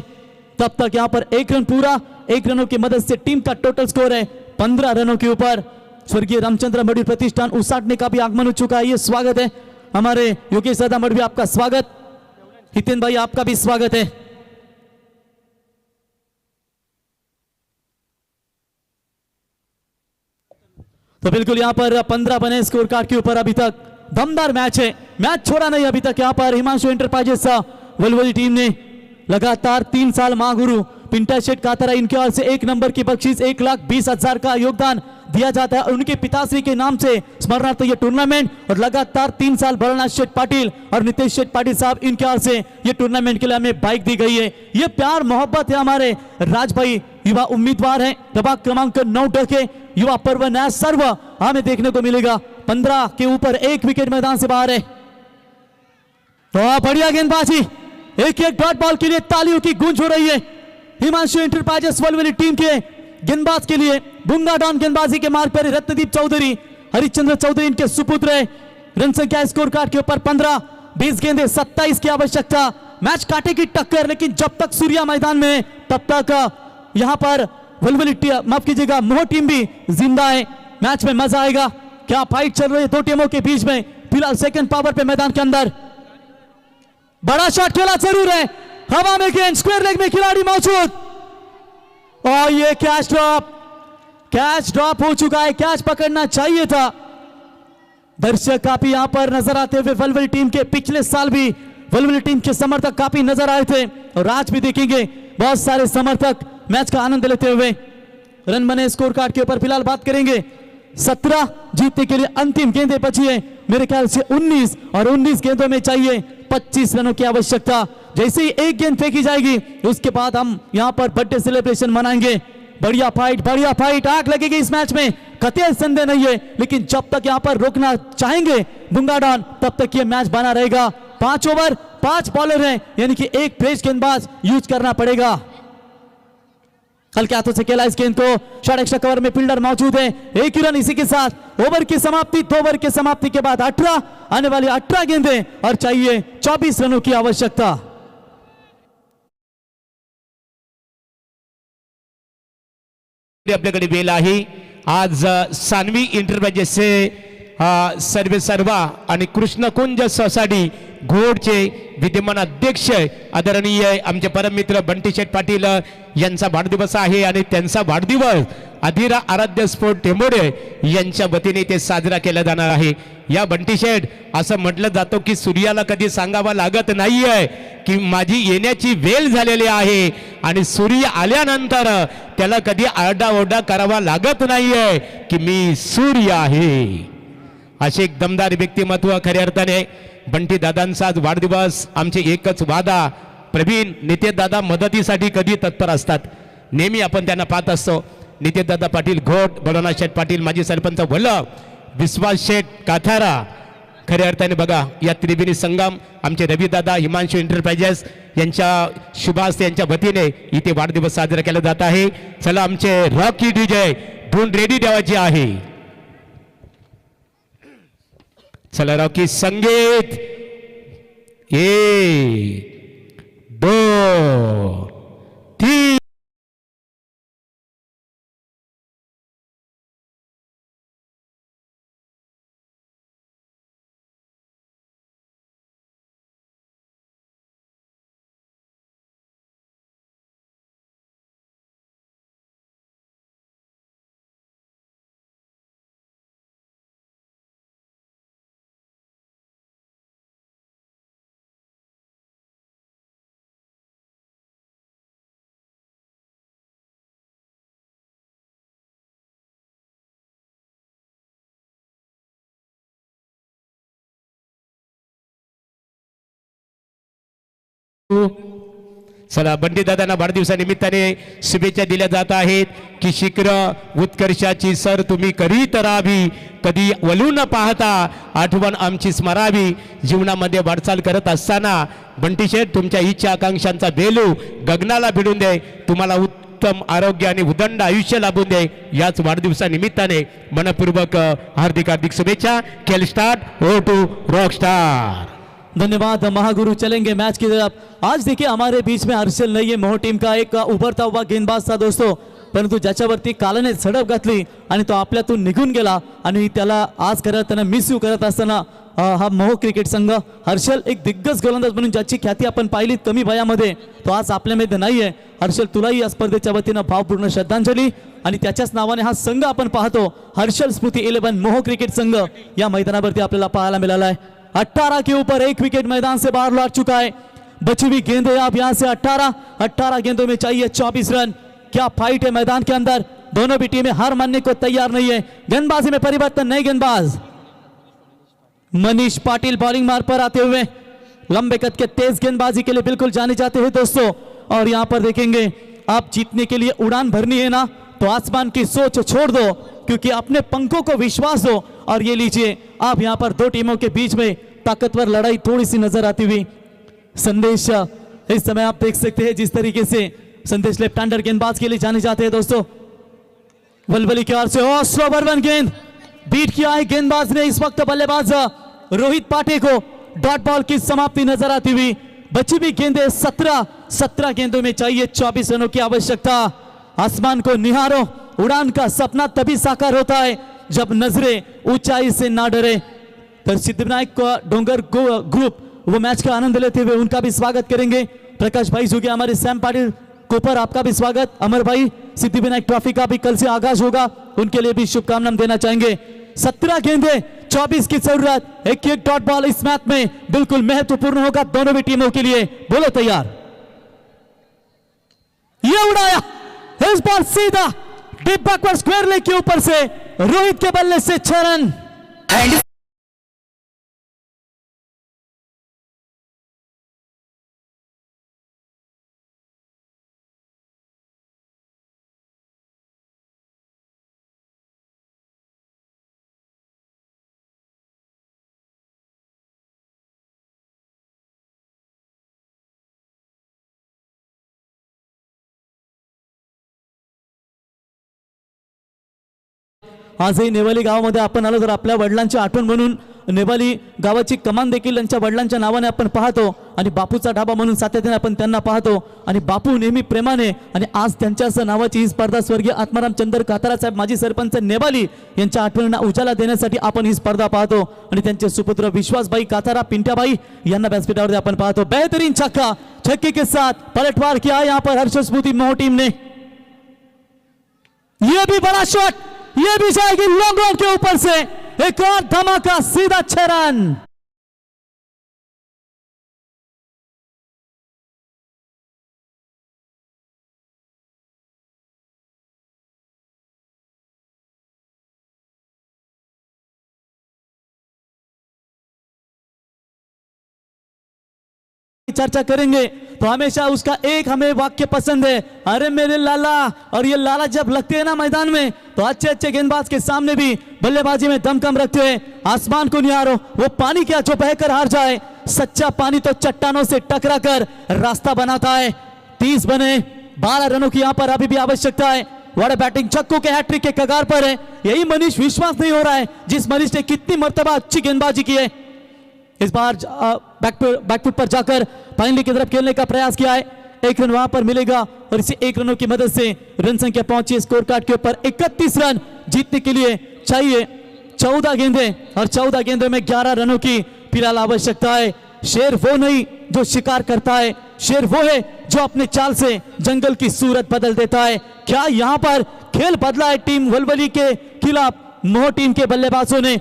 तब तक यहां पर 1 रन पूरा, 1 रनों की मदद से टीम का टोटल स्कोर है 15 रनों के ऊपर। स्वर्गीय रामचंद्र मडवी प्रतिष्ठान उसाटने का भी आगमन हो चुका है। ये स्वागत है हमारे योगेश दादा मडवी, आपका स्वागत। हितेन भाई आपका भी स्वागत है। तो बिल्कुल यहां पर 15 बने स्कोर कार्ड के ऊपर। अभी तक दमदार मैच है, मैच छोड़ा नहीं अभी तक। यहां पर हिमांशु एंटरप्राइजेस वलवली टीम ने लगातार 3 साल महागुरु पिंटा शेठ कातरा, इनके ओर से 1 नंबर की बख्शीश 1,20,000 का योगदान दिया जाता है। और उनके पिताश्री के नाम से स्मरणार्थ ये टूर्नामेंट, और लगातार 3 साल भरनाथ शेठ पाटिल और नितेश शेठ पाटिल साहब, इनके ओर से ये टूर्नामेंट के लिए हमें बाइक दी गई है। ये प्यार मोहब्बत है हमारे राज भाई युवा उम्मीदवार हैं। प्रभाग क्रमांक 9 के युवा पर्व नया सर्व हमें देखने को मिलेगा। 15 के ऊपर 1 विकेट मैदान से बाहर है। तो बढ़िया गेंदबाजी, एक डॉट बॉल के लिए तालियों की गूंज हो रही है हिमांशु एंटरप्राइजेस वलवली टीम के गेंदबाज के लिए। बुंगा डॉन गेंदबाजी के मार्ग पर रत्नदीप चौधरी, हरिश्चंद्र चौधरी इनके सुपुत्र है। रन संख्या स्कोर कार्ड के ऊपर 15, 20 गेंदे 27 की आवश्यकता। मैच काटे की टक्कर, लेकिन जब तक सूर्या मैदान में तब तक यहां पर वलवली माफ कीजिएगा मोह टीम भी जिंदा है। मैच में मजा आएगा। क्या फाइट चल रही है दो टीमों के बीच में। फिलहाल सेकंड पावर पे मैदान के अंदर बड़ा शॉट खेला जरूर है, हवा में गेंद, स्क्वायर लेग में खिलाड़ी मौजूद, और ये कैच ड्रॉप हो चुका है। कैच पकड़ना चाहिए था। दर्शक काफी यहां पर नजर आते हुए वलवली टीम के, पिछले साल भी वलवली टीम के समर्थक काफी नजर आए थे, और आज भी देखेंगे बहुत सारे समर्थक मैच का आनंद लेते हुए। रन बने स्कोर कार्ड के ऊपर फिलहाल बात करेंगे। 17 जीतने के लिए अंतिम गेंदें बची है मेरे ख्याल से 19, और 19 गेंदों में चाहिए 25 रनों की आवश्यकता। जैसे ही एक गेंद फेंकी जाएगी उसके बाद हम यहां पर बर्थडे सेलिब्रेशन मनाएंगे। बढ़िया फाइट, आग लगेगी इस मैच में, कतई संदेह नहीं है। लेकिन जब तक यहां पर रोकना चाहेंगे बुंगाडान, तब तक ये मैच बना रहेगा। 5 ओवर 5 बॉलर हैं, यानी कि 1 फ्रेश गेंदबाज यूज करना पड़ेगा। हल्के हाथों से खेला इस गेंद को, शॉर्ट एक्स्ट्रा कवर में फील्डर मौजूद है। 1 ही रन। इसी के साथ ओवर की समाप्ति, 2 ओवर की समाप्ति के बाद 18 आने वाली 18 गेंदें, और चाहिए 24 रनों की आवश्यकता। आपल्याकडे वेळ आहे आज सानवी इंटरप्राइजेसचे सर्वे सर्वा आणि कृष्णकुंज सोसायटी घोडचे विद्यमान अध्यक्ष आदरणीय आमचे परममित्र बंटी शेठ पाटील यांचा वाढदिवस आहे, आणि त्यांचा वाढदिवस अधिरा आराध्य स्पोर्ट टेंबोडे यांच्या वतीने ते साजरा केला जाणार आहे। या बंटी शेठ, असं म्हटलं जातं की सूर्याला कधी सांगावं लागत नाहीये की माझी येण्याची वेळ झालेली आहे, आणि सूर्य आल्यानंतर त्याला कधी आरडाओरडा करावा लागत नाहीये की मी सूर्य आहे। असे एक दमदार व्यक्तिमत्व खऱ्या अर्थाने बंटी दादांचा आज वाढदिवस। आमचे एकच वादा, प्रवीण नितेश दादा मदतीसाठी कधी तत्पर असतात, नेहमी आपण त्यांना पाहत असतो। नितेश दादा पाटील घोट, बळवंत शेठ पाटील माजी सरपंच वल्लभ, विश्वास शेठ काथारा, खऱ्या अर्थाने बघा या त्रिवेणी संगम आमचे रवी दादा हिमांशु एंटरप्राइजेस यांच्या शुभास्ते यांच्या वतीने इथे वाढदिवस साजरा केला जात आहे। चला आमचे रॉकी डीजे धून रेडी ठेवायची आहे। चला रॉकी संगीत 1 2 चला बंडी दादांना वाढदिवसानिमित्ताने शुभेच्छा दिल्या जात आहेत की शीघ्र उत्कर्षाची सर तुम्ही करीत राहावी, कधी वलू न पाहता आठवण आमची स्मरावी. जीवनामध्ये वाटचाल करत असताना बंटी शेठ तुमच्या इच्छा आकांक्षांचा बेलू गगनाला भिडून दे, तुम्हाला उत्तम आरोग्य आणि उदंड आयुष्य लाभून दे. याच वाढदिवसानिमित्ताने मनपूर्वक हार्दिक हार्दिक शुभेच्छा. खेल स्टार्ट हो टू रॉक स्टार. धन्यवाद महागुरु. चलेंगे मैच की तरफ. आज देखिए हमारे बीच में हर्षल नहीं है, मोह टीम का एक उभरता हुआ गेंदबाज था दोस्तों, परंतु ज्याच्यावरती कालाने झडप घातली आणि तो आपल्यातून निघून गेला आणि त्याला आज करताना मिस यू करत असताना हा मोह क्रिकेट संघ हर्षल एक दिग्गज गोलंदाज म्हणून ज्याची ख्याती आपण पाहिली कमी वयामध्ये, तो आज आपल्यामध्ये नाही आहे. हर्षल तुलाही या स्पर्धेच्या वतीनं भावपूर्ण श्रद्धांजली. आणि त्याच्याच नावाने हा संघ आपण पाहतो, हर्षल स्मृती 11 मोह क्रिकेट संघ या मैदानावरती आपल्याला पाहायला मिळाला है. 18 के ऊपर एक विकेट मैदान से बाहर लौट चुका है. बची हुई गेंदें आप यहां से 18 गेंदों में चाहिए 24 रन. क्या फाइट है मैदान के अंदर, दोनों भी टीमें हार मानने को तैयार नहीं है. गेंदबाजी में परिवर्तन, नए गेंदबाज मनीष पाटिल बॉलिंग मार पर आते हुए लंबे कद के तेज गेंदबाजी के लिए बिल्कुल जाने जाते हैं दोस्तों. और यहां पर देखेंगे, आप जीतने के लिए उड़ान भरनी है ना, तो आसमान की सोच छोड़ दो, क्योंकि अपने पंखों को विश्वास दो. और ये लीजिए, आप यहां पर दो टीमों के बीच में ताकतवर लड़ाई थोड़ी सी नजर आती हुई. संदेश इस समय आप देख सकते हैं जिस तरीके से संदेश लेफ्ट हैंडर गेंदबाज के लिए जाने जाते हैं दोस्तों. वलवली की ओर से स्लो बर्वन गेंद बीट किया है गेंदबाज ने. इस वक्त बल्लेबाज रोहित पाटे को डॉट बॉल की समाप्ति नजर आती हुई. बची हुई गेंदें 17 गेंदों में चाहिए 24 रनों की आवश्यकता. आसमान को निहारो, उड़ान का सपना तभी साकार होता है जब नजरें ऊंचाई से ना डरे. तर सिद्धिविनायक डोंगर ग्रुप वो मैच का आनंद लेते हुए उनका भी स्वागत करेंगे. प्रकाश भाई जो कि हमारे सैम पाटिल कोपर, आपका भी स्वागत. अमर भाई, सिद्धिविनायक ट्रॉफी का भी कल से आगाज होगा, उनके लिए भी शुभकामनाएं देना चाहेंगे. 17 गेंदें 24 की जरूरत. एक डॉट बॉल इस मैच में बिल्कुल महत्वपूर्ण होगा दोनों भी टीमों के लिए. बोलो तैयार. ये उड़ाया इस बॉल सीधा डीप बैकवर्ड स्क्वायर लेग के ऊपर से रोहित के बल्ले से 6 रन. आजही नेवाली गावामध्ये आपण आलो तर आपल्या वडिलांची आठवण म्हणून नेवाली गावाची कमान देखील त्यांच्या वडिलांच्या नावाने आपण पाहतो आणि बापूचा ढाबा म्हणून सातत्याने आपण त्यांना पाहतो. आणि बापू नेहमी प्रेमाने, आणि आज त्यांच्याच नावाची ही स्पर्धा स्वर्गीय आत्माराम चंद्र कातारा साहेब माजी सरपंच नेवाली यांच्या आठवणींना उजाला देण्यासाठी आपण ही स्पर्धा पाहतो. आणि त्यांचे सुपुत्र विश्वासभाई कातारा पिंट्याबाई यांना व्यासपीठावरती आपण पाहतो. बेहतरीन छक्का, छक्के के साथ पलटवार किया यहाँ पर हर्षल स्मृति मोह टीम ने. ये भी बड़ा शॉट, ये भी जाएगी लॉन्ग ऑन के ऊपर से. एक और धमाका, सीधा 6 रन. चर्चा करेंगे तो हमेशा उसका एक हमें वाक्य पसंद है, अरे मेरे लाला. और ये लाला जब लगते हैं ना मैदान में, तो अच्छे अच्छे गेंदबाज के सामने भी बल्लेबाजी में दम कम रखते हैं. आसमान को निहारो, वो पानी क्या जो बहकर हार जाए. सच्चा पानी तो चट्टानों से टकरा कर रास्ता बनाता है. 30 बने, 12 रनों की यहाँ पर अभी भी आवश्यकता है. बड़ा बैटिंग, छक्कों के हैट्रिक के कगार पर है. यही मनीष विश्वास नहीं हो रहा है, जिस मनीष ने कितनी मर्तबा अच्छी गेंदबाजी की है. इस बार बैकफुट पर जाकर फाइनली की तरफ खेलने का प्रयास किया है. 1 रन वहां पर मिलेगा और इसी 1 रनों की मदद से रन संख्या पहुंची स्कोर कार्ड के ऊपर 31 रन. जीतने के लिए चाहिए 14 गेंदें और 14 गेंदों में 11 रनों की फिलहाल आवश्यकता है. शेर वो नहीं जो शिकार करता है, शेर वो है जो अपने चाल से जंगल की सूरत बदल देता है. क्या यहां पर खेल बदला है टीम वलवली के खिलाफ. मोह टीम के बल्लेबाजों ने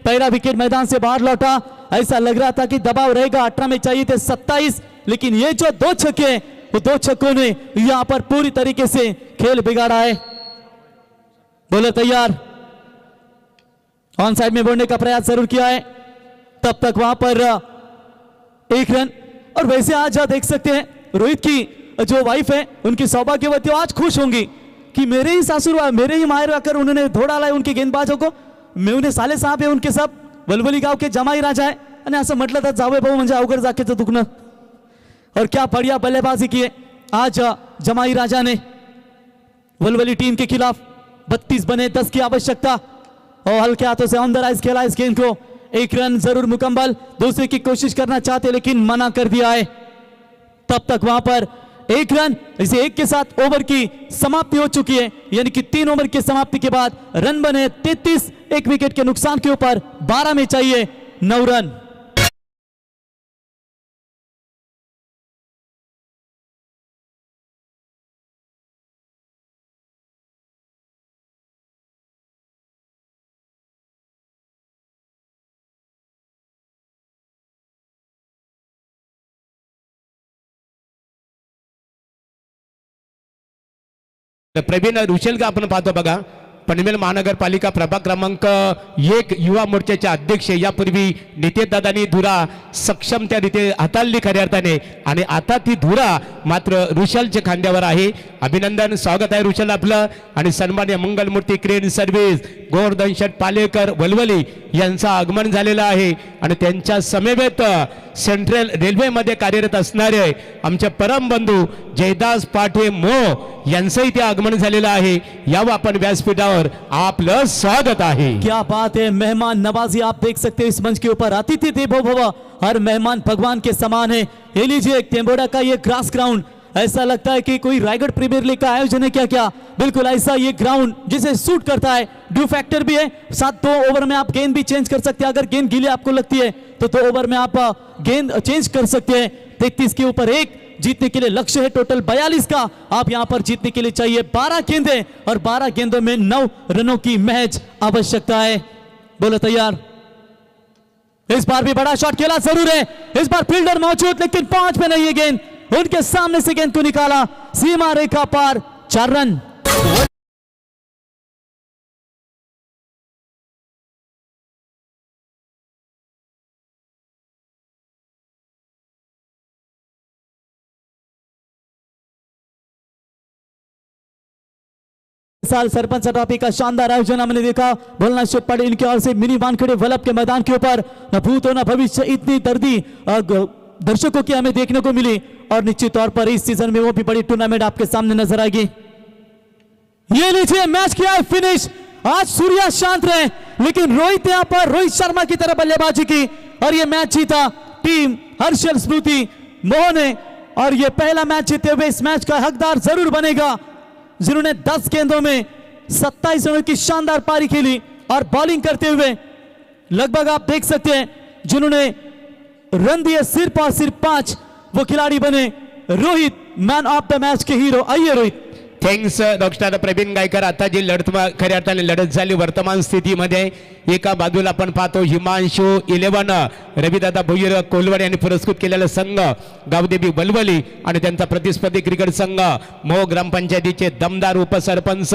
पहला विकेट मैदान से बाहर लौटा. ऐसा लग रहा था कि दबाव रहेगा, 18 में चाहिए थे 27, लेकिन ये जो 2 छक्के, वो 2 छक्कों ने यहां पर पूरी तरीके से खेल बिगाड़ा है. बोले तैयार. ऑन साइड में बोलने का प्रयास जरूर किया है. तब तक वहां पर 1 रन और वैसे आज देख सकते हैं रोहित की जो वाइफ है उनकी सौभाग्यवती आज खुश होंगी कि मेरे ही सासुर मेरे ही मायर आकर उन्होंने धो डाला है उनके गेंदबाजों को. मैं उन्हें साले साहब आहे उनके सब वलवली गाव के जमाई राजा आहे आणि असं म्हटलं तर जावई भाऊ म्हणजे अवघड जाकेचं दुखणं. और क्या बढ़िया बल्लेबाजी की है आज जमाई राजा ने वलवली टीम के खिलाफ. 32 बने 10 की आवश्यकता और हल्के हाथों से ऑन द राइज खेला इस गेंद को. एक रन जरूर मुकम्मल, दूसरे की कोशिश करना चाहते लेकिन मना कर दिया है. तब तक वहां पर एक रन, इसे एक के साथ ओवर की समाप्ति हो चुकी है. यानी कि 3 ओवर की समाप्ति के बाद रन बने 33. एक विकेट के नुकसान के ऊपर 12 में चाहिए 9 रन. प्रवीण रुशेल का आपण पाहतो बघा. पनवेल महानगरपालिका प्रभाग क्रमांक 1 युवा मोर्चाचे अध्यक्ष. यापूर्वी नितेशदादांनी धुरा सक्षम त्या रीते हाताळली खऱ्या अर्थाने आणि आता ती धुरा मात्र रुशेलच्या खांद्यावर आहे. अभिनंदन, स्वागत आहे रुशेल आपलं. आणि सन्मान्य मंगलमूर्ती क्रेन सर्व्हिस गोवर्धन शेठ पालेकर वलवली यांचं आगमन झालेलं आहे आणि त्यांच्या समवेत सेंट्रल रेल्वेमध्ये कार्यरत असणारे आमचे परम बंधू जयदास पाठे मो यांचंही ते आगमन झालेलं आहे. यावं आपण व्यासपीठावर, आपलं स्वागत आहे. क्या बात है, मेहमान नवाजी आप देख सकते हो इस मंच के ऊपर. अतिथि देवो भव, हर मेहमान भगवान के समान है. ये लीजिए टेम्बोड़ा का ये ग्रास ग्राउंड, ऐसा लगता है कि कोई रायगढ़ प्रीमियर लीग का आयोजन है क्या. क्या बिल्कुल ऐसा ये ग्राउंड जिसे सूट करता है. ड्यू फैक्टर भी है, साथ 2 ओवर में आप गेंद भी चेंज कर सकते हैं. अगर गेंद गीली आपको लगती है तो 2 ओवर में आप गेंद चेंज कर सकते हैं. 33 के ऊपर 1 जीतने के लिए लक्ष्य है. टोटल 42 का आप यहां पर जीतने के लिए चाहिए 12 गेंदें और 12 गेंदों में 9 रनों की महज आवश्यकता है. बोलो तैयार. इस बार भी बड़ा शॉट खेला जरूर है. इस बार फील्डर मौजूद लेकिन पहुंच पे नहीं है गेंद. उनके सामने से गेंद को निकाला, सीमा रेखा पार, 4 रन. साल सरपंच ट्रॉफी का शानदार आयोजन हमने देखा. भोलनाथ शेठ पाटिल इनकी ओर से मिनी वानखेड़े वल्लभ के मैदान के ऊपर न भूत हो न भविष्य इतनी दर्दी दर्शकों की हमें देखने को मिली और निश्चित तौर पर इस सीजन में वो भी बड़ी टूर्नामेंट आपके सामने नजर आएगी. ये लीजिए मैच किया है फिनिश. आज सूर्या शांत रहे लेकिन रोहित यहां पर रोहित शर्मा की तरह बल्लेबाजी की और ये मैच जीता टीम हर्षल स्मृति मोहन ने. और ये पहला मैच जीते हुए इस मैच का हकदार जरूर बनेगा जिन्होंने 10 गेंदों में 27 रनों की शानदार पारी खेली और बॉलिंग करते हुए लगभग आप देख सकते हैं जिन्होंने रन दिए सिर्फ और सिर्फ 5 वो खिलाड़ी बने Rohit, man of the match के हीरो. आइए रोहित. Thanks doctor Praveen Gaikar. आता जी लढत खऱ्या अर्थाने लढत झाली वर्तमान स्थितीमध्ये, एका बाजूला आपण पाहतो हिमांशू 11 रविदादा भोईर कोलवाड यांनी पुरस्कृत केलेला संघ गावदेवी वलवली आणि त्यांचा प्रतिस्पर्धी क्रिकेट संघ मोह ग्रामपंचायतीचे दमदार उपसरपंच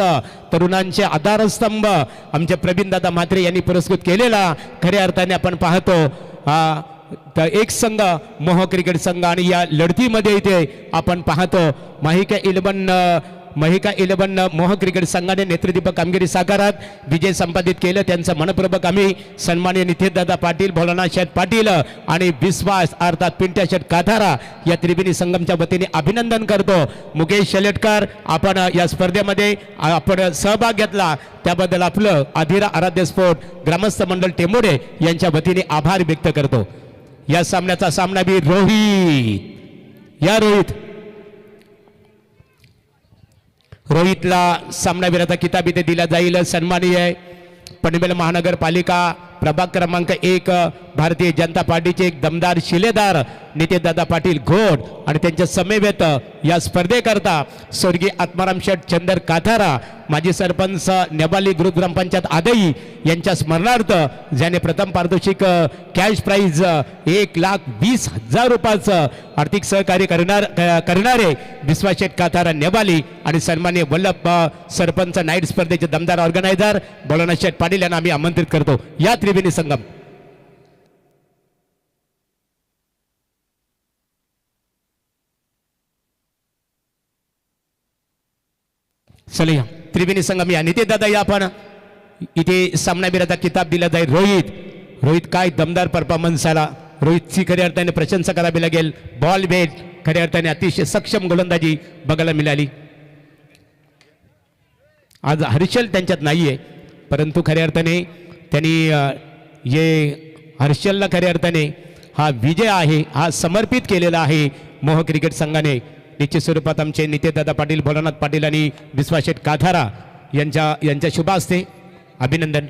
तरुणांचे आधारस्तंभ आमचे प्रवीणदादा म्हात्रे यांनी पुरस्कृत केलेला खऱ्या अर्थाने आपण पाहतो तर एक संघ मोह क्रिकेट संघ. आणि या लढतीमध्ये इथे आपण पाहतो महिका 11 मोह क्रिकेट संघाने नेतृत्व कामगिरी साकारात विजय संपादित केलं. त्यांचं मनपूर्वक आम्ही सन्माननीय नितेशदादा पाटील, भोलानाथ शेठ पाटील आणि विश्वास अर्थात पिंट्या शेठ काथारा या त्रिवेणी संगमच्या वतीने अभिनंदन करतो. मुकेश शेलेटकर, आपण या स्पर्धेमध्ये आपण सहभाग घेतला त्याबद्दल आपलं अधिरा आराध्य स्पोर्ट ग्रामस्थ मंडळ टेंबोडे यांच्या वतीने आभार व्यक्त करतो. या सामन्याचा सामनावीर रोहित. या रोहितला सामनावीराचा किताब इथे दिला जाईल. सन्माननीय पनवेल महानगरपालिका प्रभाग क्रमांक 1 भारतीय जनता पार्टीचे एक दमदार शिलेदार नितेशदादा पाटील घोड आणि त्यांच्या समवेत या स्पर्धेकरता स्वर्गीय आत्माराम शेठ चंदर काथारा, माजी सरपंच नेबाली ग्रुप ग्रामपंचायत आदई यांच्या स्मरणार्थ ज्याने प्रथम पारितोषिक कॅश प्राइज 1,20,000 रुपयाचं आर्थिक सहकार्य करणारे विश्वास शेठ काथारा नेबाली आणि सन्माननीय वल्लभ सरपंच नाईट स्पर्धेचे दमदार ऑर्गनायझर भोलानाथ शेठ पाटील यांना आम्ही आमंत्रित करतो. या त्रिवेणी संगम चला या त्रिवेणी संगम या नितेश दादा या आपण इथे सामनावीराचा किताब दिला जाईल. रोहित काय दमदार परफॉर्मन्स आला. रोहितची खऱ्या अर्थाने प्रशंसा करावी लागेल. बॉल बेट खऱ्या अर्थाने अतिशय सक्षम गोलंदाजी बघायला मिळाली. आज हर्षल त्यांच्यात नाहीये परंतु खऱ्या अर्थाने त्यांनी हर्षलला खऱ्या अर्थाने हा विजय आहे हा समर्पित केलेला आहे मोह क्रिकेट संघाने. निश्चित स्वरूपात आमचे नितेशदादा पाटील, भोलानाथ पाटील आणि विश्वास शेठ काथारा यांच्या शुभ हस्ते अभिनंदन.